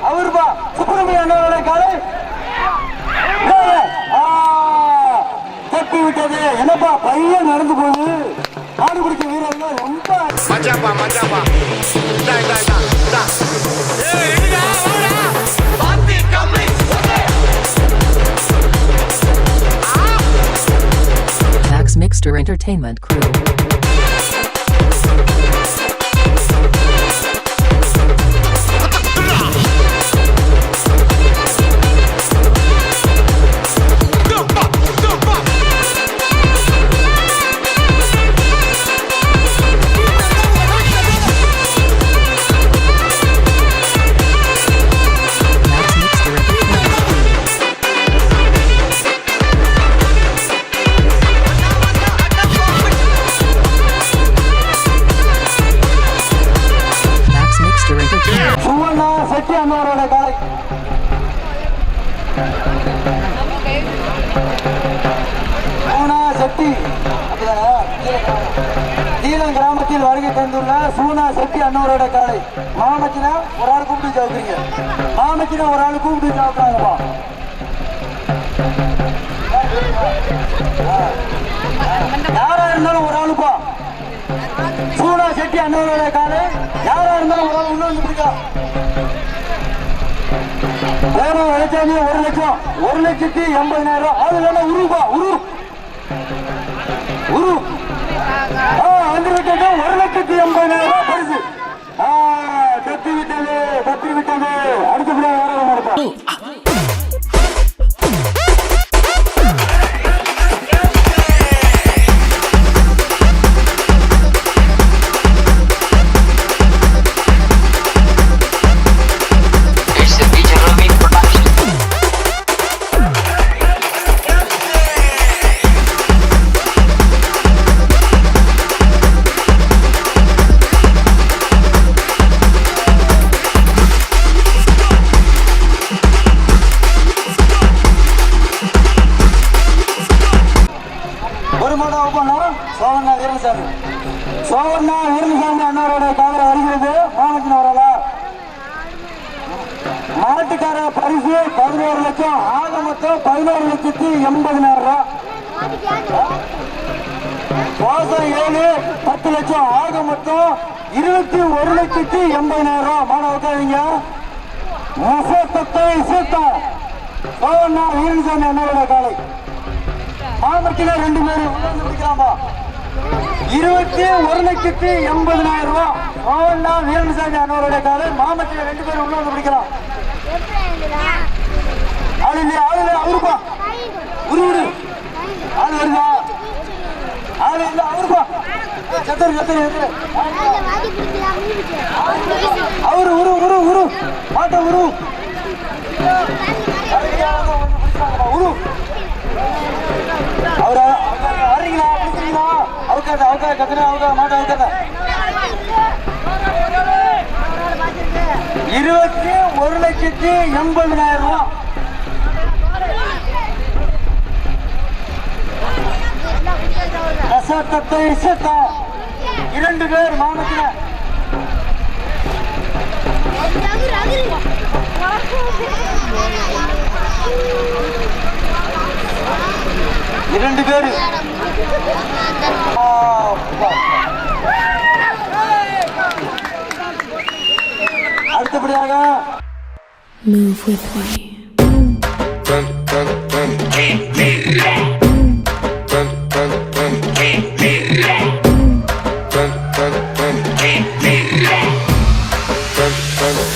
அவருப்பா சுப்பிரமணிய அண்ணாவோட காலை தட்டி விட்டது. என்னப்பா பையன் நடந்து போகுது. ஆடு பிடிச்ச வீரர்கள் ரொம்ப Max Mixter Entertainment Crew. Shetty அண்ணாவோட காலை செட்டி கீழம் கிராமத்தில் வருகை தந்துள்ள சூனா செட்டி அண்ணாவோட காலை. மாமச்சினா ஒரு ஆள் கூப்பிட்டு சாப்பிடுறீங்க. மாமச்சினா ஒரு ஆள் கூப்பிட்டு சாப்பிட்டாங்கப்பா. யாரா இருந்தாலும் ஒரு ஆளுப்பா. சூனா செட்டி அண்ணாவோட காலை யாரா இருந்தாலும் ஒரு ஆள் உள்ள வந்து பிடிக்கலாம். வேணும் வளர்ச்சாமி 1 லட்சம் 1,80,000. அது வேணா உருப்பா உரு வந்துவிட்டது. 1,80,000 பரிசு. தட்டி விட்டது அடுத்தபடியாக வேற நடக்கும். சோவண்ணா வீரசாமி அண்ணாரோட காதல வருகிறது. மாமச்சின வரலா மாட்டுக்கார பரிசு 11 லட்சம். ஆக மொத்தம் 11,80,000. மாசம் 7 10 லட்சம் ஆக மொத்தம் 21,80,000 மாட உட்காருங்க. வீரசாமி அண்ணாவோட காலை மாமக்கில 2 பேரும் முடிக்கலாமா? 21,80,000 மோகன்டா வீரசாமி அண்ணாவோட காலை மாமக்கில 2 பேரும் உள்ள வந்து முடிக்கலாம். ஆளு இல்லையா? அவருப்பா உரு ஆள் வருதா? ஆளு இல்ல அவருப்பா சத்தரு அவரு உரு மாட்ட உரு உரு அவரா அறிங்களா பிடிக்கிறீங்களா? அவக்காத கத்துனா அவங்க மாட்ட அவக்காத 21,80,000 ரசத்தத்தை இசத்தா 2 பேர் மாமக்கில 2 பேரு அடுத்தபடியாக Move with me.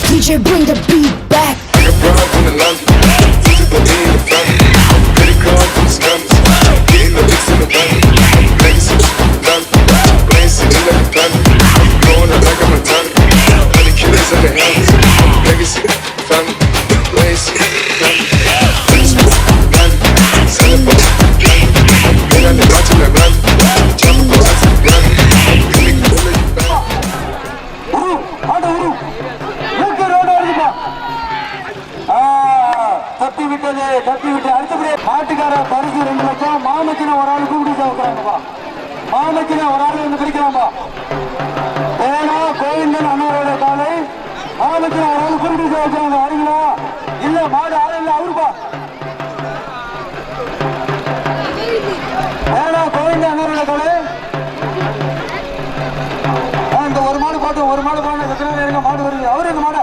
DJ, bring the beat back. தப்பி விட்டு அடுத்தபடியே மாட்டுக்கார பரிசு 2 லட்சம். மாமக்கின ஒரு ஆள் கூப்பிட்டு சாப்பிடுறாங்கப்பா. மாமக்கின ஒரு ஆள் வந்து பிடிக்கலாம்பா. ஏன்னா கோவிந்தன் அண்ணாரோட காலை மாமக்கின ஒரு ஆள் கூப்பிட்டு சாப்பிடுறாங்க. அறிங்களா? இல்ல மாடு ஆள் இல்ல அவருப்பா. ஏன்னா கோவிந்தன் அண்ணாரோட காலை இந்த ஒரு மாடு போட்டு இருங்க மாடு வருது. அவரு இந்த மாட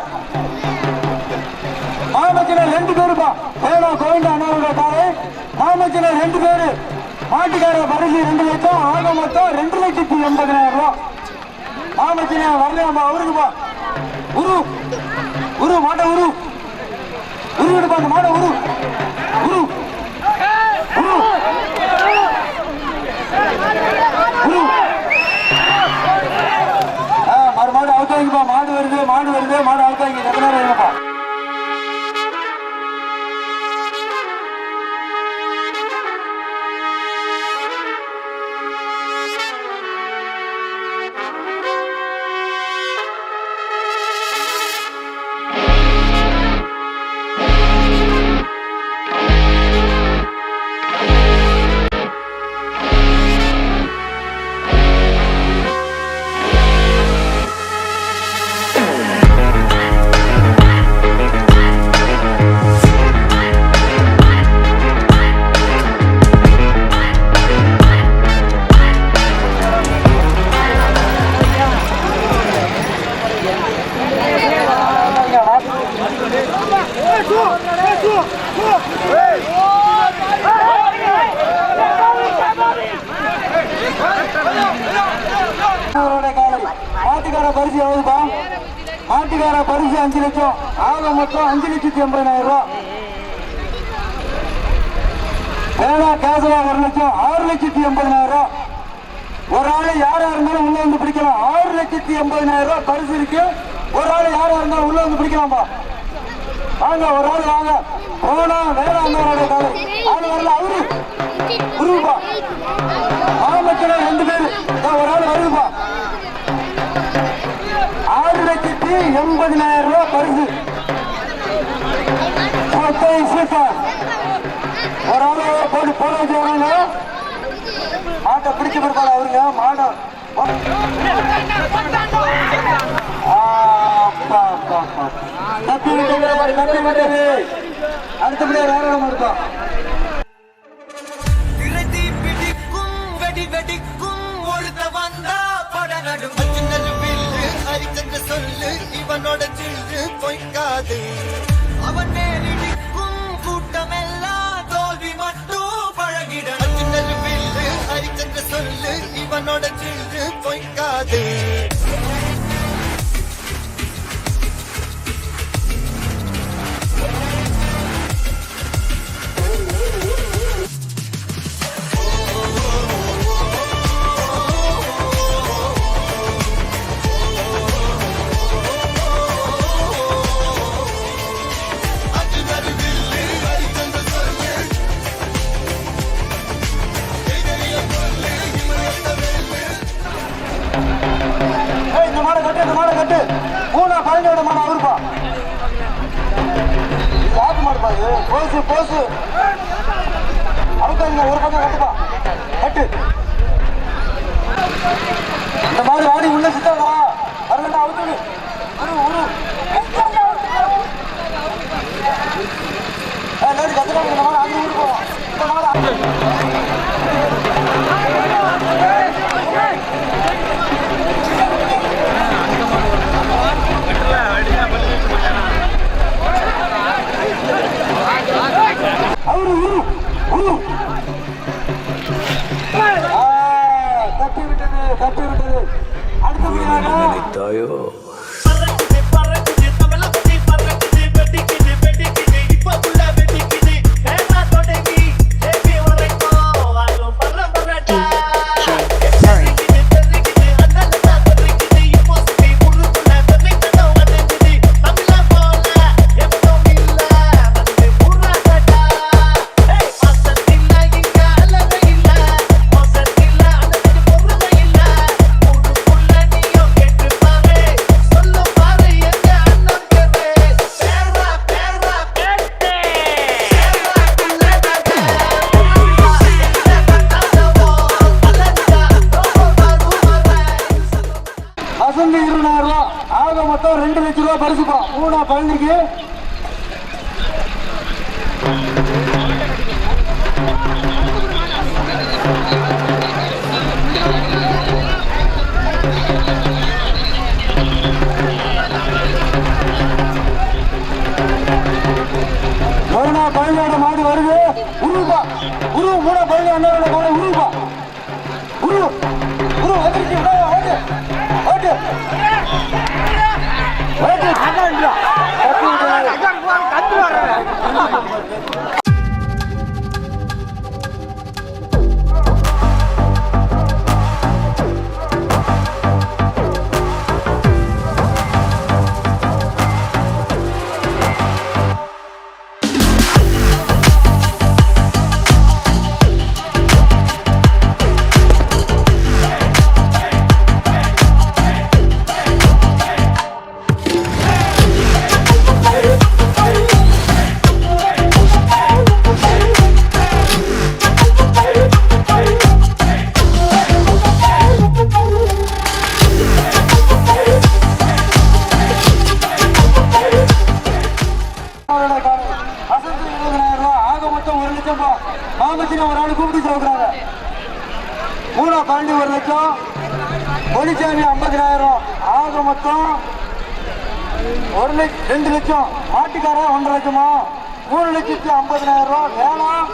மாமக்கில 2 பேருப்பா. ஏன்னா கோவிந்த அண்ணாவோட காலை மாமக்கில 2 பேரு. மாட்டுக்கார பரிசு 2 லட்சம் ஆக மொத்தம் 2,80,000. மாமக்கில வரலாமா அவருக்குப்பா. உரு மாட்ட உரு விடுப்பா. அந்த மாட உரு மறுமாடு அவுத்தாங்கப்பா. மாடு வருது மாடு அவுத்தாங்க. எத்தனை இருங்கப்பா. மாட்டுக்கார பரிசு எவ்வளவுப்பா? மாட்டுக்கார பரிசு 5 லட்சம் ஆக மொத்தம் 5,80,000. வேணா கேசவா 1 லட்சம் 6,80,000. ஒரு ஆளு யாரா இருந்தாலும் உள்ள வந்து பிடிக்கலாம். 6,80,000 பரிசு இருக்கு. ஒரு ஆளு யாரா இருந்தாலும் உள்ள வந்து பிடிக்கலாம்பா. வாங்க ஒரு ஆள் வாங்க. போனா வேற அண்ணாவோட காலை ஆளு வரல. அவரு குருப்பா. ஆமக்கில 2 பேரு ஒரு ஆள் வருதுப்பா. 6,80,000 பரிசு. ஒரு ஆளு போட்டு போட வச்சு வராங்க. மாட்டை பிடிச்சு கொடுப்பாரு அவருங்க. மாட்டை தப்பி விட்டது. அடுத்தபடியா வேற இடம் இருக்கும். வெடி வெடிக்கும் வந்தா படநடும் ஹரிச்சந்திர சொல்லு இவனோட சில்லு பொய்க்காது அவன் நேரிடிக்கும் கூட்டமெல்லாம் தோல்வி மட்டும் பழகிட ஹரிச்சந்திர சொல்லு இவனோட சில்லு பொய்க்காது இந்த மாடை கட்டு மூணா பழனியோட மாடை அவருப்பா யாருக்கு மாடுப்பா இது போசு அவுக்காதீங்க ஒரு பக்கம் கட்டுப்பா கட்டு இந்த மாதிரி ஆடி உள்ள சுத்தாடா வரலன்னா அவுத்து கத்துறாங்க இந்த மாதிரி அங்கே ஊருக்கு போவோம் இந்த மாதிரி தட்டி விட்டது அடுத்தபடியாக அசந்து 20,000 ரூபாய் ஆக மொத்தம் 2 லட்சம் ரூபாய் பரிசுப்பா மூணா பழனிக்கு மூணா பழனியோட மாடு வருது உருவா மூணா பழனி அண்ணாவோட மாடு உருவா உரு வந்துருச்சு ஓட்டு மாமச்சின ஒரு ஆள் கூப்பிட்டு சொல்றாங்க மூணா பழனி 1 லட்சம் பொலிச்சாமி 50,000 ஆக மொத்தம் 2 லட்சம் மாட்டுக்காரன் 1.5 லட்சமா 3,50,000 ரூபாய் வேணாம்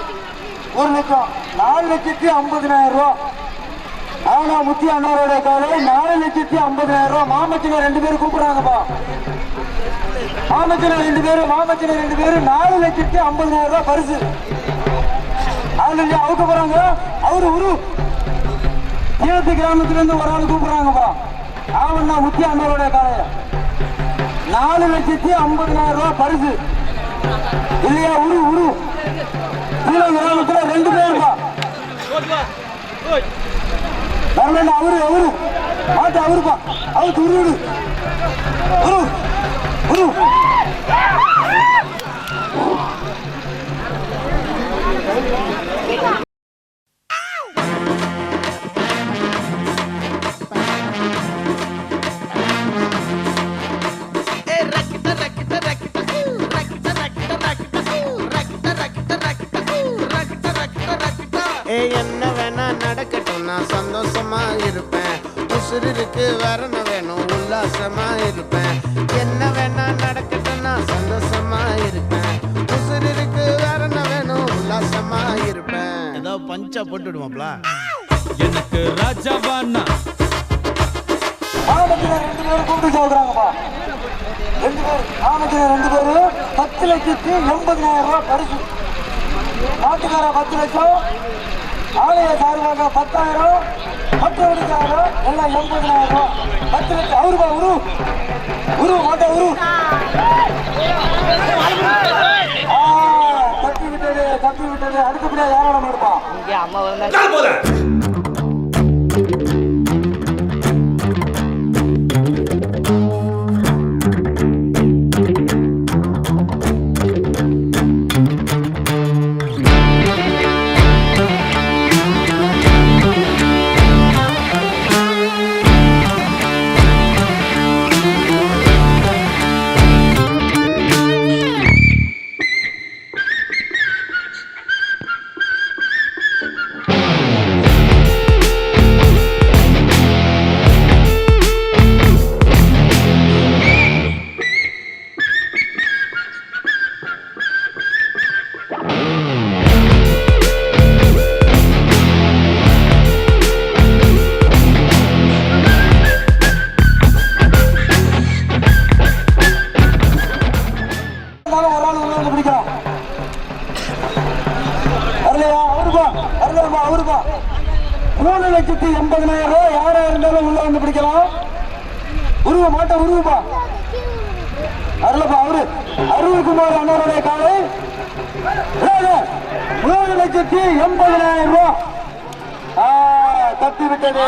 1 லட்சம் 4,50,000 ரூபாய் ஆனா முத்தி அண்ணாரோட காலை 4,50,000 ரூபாய் மாமச்சின 2 பேரும் கூப்பிடுறாங்கப்பா மாமச்சின 2 பேரும் 4,50,000 ரூபாய் பரிசு அவுக்க போறாங்க அவரு கீழத்து கிராமத்துல இருந்து ஒரு ஆள் கூப்பிடுறாங்கப்பா ஆவண்ணா முத்தி அண்ணாரோட காலைய 4,50,000 ரூபாய் பரிசு இல்லையா கீழ கிராமத்துல 2 பேருப்பா வரல அவரு மாட்டு அவருப்பா அவருக்கு உரு என்ன வேணா நடக்கட்டும் நான் சந்தோஷமா இருப்பேன் உசுருக்கு வேற என்ன வேணும் உல்லாசமா இருப்பேன் என்ன வேணா நடக்கட்டும் நான் சந்தோஷமா இருப்பேன் உசுருக்கு வேற என்ன வேணும் உல்லாசமா இருப்பேன் ஏதாவது பஞ்சா போட்டுடுவாப்ல எனக்கு ராஜாவானா மாவட்டத்தில் 2 பேரும் கூப்பிட்டு சொல்றாங்கப்பா 2 பேர் மாவட்டத்தில் 2 பேரும் 10,80,000 ரூபாய் பரிசு நாட்டுக்கார 10 லட்சம் ஆலய சார்பாக 10,000 மற்றவர்களுக்காக எல்லாம் 80,000 ரூபாய் 10 லட்சம் அவருப்பா உரு மாட்டா உரு தப்பி விட்டது அடுத்தபடியா யாரோட இருப்பான் அவருப்பா 3,80,000 ரூபாய் யாரா இருந்தாலும் உள்ள வந்து பிடிக்கலாம் உருவ மாட்ட உருவப்பா அருளப்பா அருள்குமார் அண்ணனுடைய காலை 3,80,000 ரூபாய் தப்பி விட்டது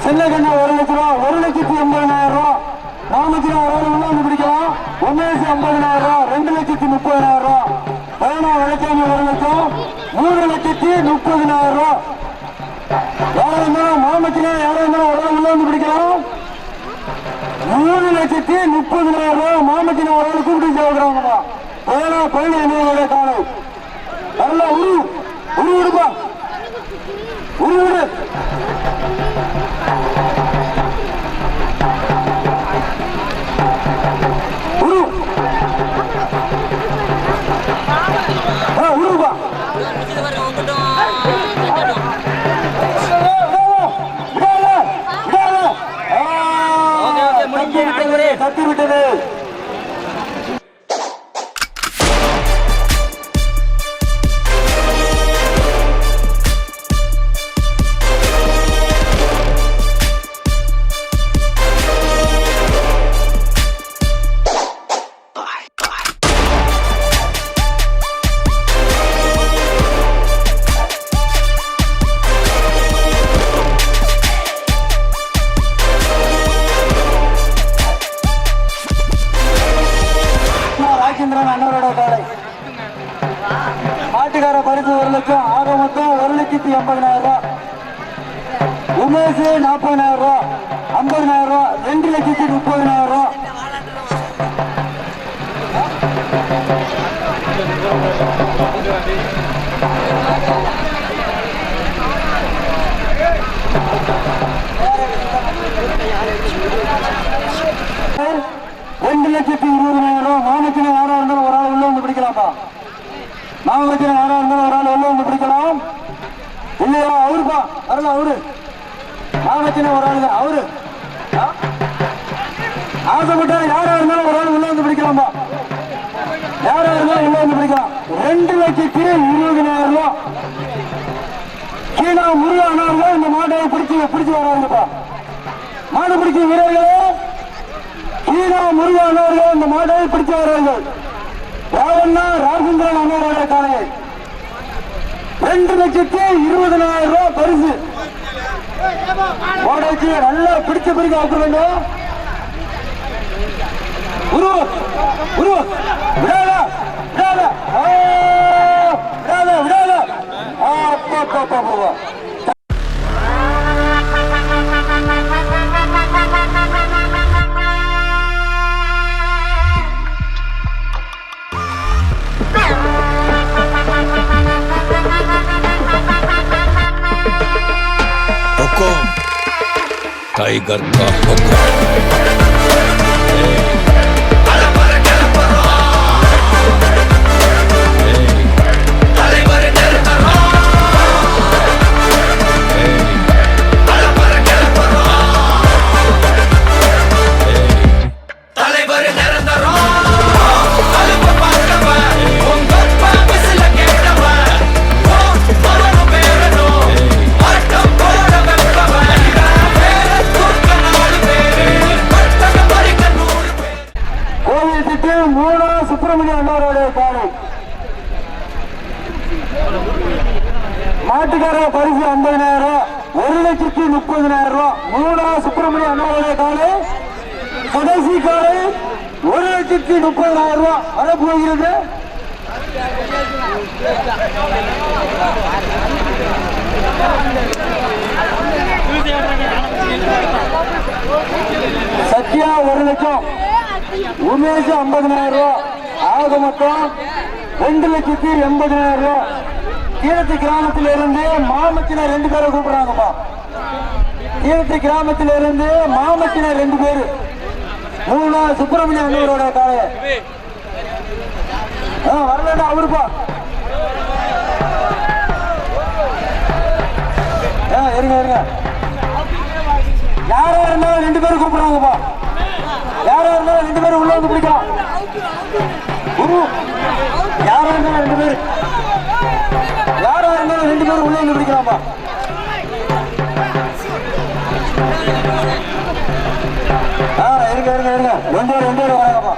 சின்னகண்ணா 1 லட்சம் ரூபாய் 1,80,000 ரூபாய் நாமக்கல் உள்ள பிடிக்கலாம் உமேஷ் 50,000 ரூபாய் 2,30,000 ரூபாய் பயணா வழக்காம 1 லட்சம் 3,30,000 ரூபாய் யாரும் மாமக்கல யாரும் உள்ள பிடிக்கலாம் 3,30,000 ரூபாய் மாமக்கல கூப்பிட்டு சொல்றாங்கப்பா பயணம் என்னோட காலை நல்ல உருவிடுப்பா உருவிடு உருவா தட்டி விட்டது அண்ணவரோட காலை மாட்டுக்கார பரிசு 1 லட்சம் ஆக மொத்தம் 1,80,000 ரூபாய் உமேஷ் 40,000 ரூபாய் 50,000 ரூபாய் 2,30,000 ரூபாய் மாமச்சனை யாரா இருந்தாலும் ஒரு ஆள் உள்ள வந்து பிடிக்கலாம்ப்பா மாமச்சனை யாரா இருந்தாலும் ஒரு ஆள் உள்ள வந்து பிடிக்கலாம் இல்லையா அவருப்பா வரல தான் அவரு. மாமச்சின ஒரு ஆள் தான் அவரு. ஆசைப்பட்டா யாரா இருந்தாலும் ஒரு ஆள் உள்ள வந்து பிடிக்கலாமா? யாரா இருந்தாலும் உள்ள வந்து பிடிக்கலாம். 2,20,000 ரூபாய். கீழே முருகானவர்கள் இந்த மாட்டை பிடிச்சு வராங்கப்பா. மாடு பிடிக்கும் வீரர்களே, கீழே முருகானவர்கள் இந்த மாட்டை பிடிச்சு வரார்கள். ராவண்ணா ராஜேந்திரன் அண்ணாவோட காலையை 2,20,000 ரூபாய் பரிசு. மாடைக்கு நல்லா பிடிச்ச பிடிக்க ஆக்க வேண்டும். விடாத அப்பா. टाइगर का हुक्म। மாட்டுக்கார பரிசு 50,000, 1,30,000 ரூபாய். 3 சுப்பிரமணிய அண்ணாவுடைய காலை கடைசி காலை 1,30,000 ரூபாய் வரப்போகிறது. சத்யா 1 லட்சம், உமேஷ் 50,000 ரூபாய். ஆக மொத்தம் 2,80,000 ரூபாய். கீழத்தி கிராமத்தில் இருந்து மாமச்சின 2 பேரை கூப்பிடுறாங்கப்பா. கீழத்தி கிராமத்தில் இருந்து மாமச்சின 2 பேரு. 3 சுப்பிரமணிய அண்ணவரோட காலைய வரலன்னா அவருப்பா. இருங்க யாரா இருந்தாலும் 2 பேரும் கூப்பிடுறாங்கப்பா. யாரா இருந்தாலும் 2 பேரும் உள்ள வந்து பிடிக்கலாம். யாரா இருந்தாலும் 2 பேரு உள்ள வந்து பிடிக்கலாமா? இருங்க 2 பேர் வராங்கப்பா.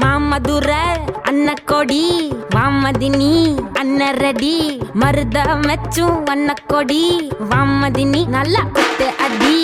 Mama Dure, அன்னக்கொடி வாமதினி அன்னரடி மருத மெச்சும் அன்னக்கொடி வாமதினி நல்லா குத்து அடி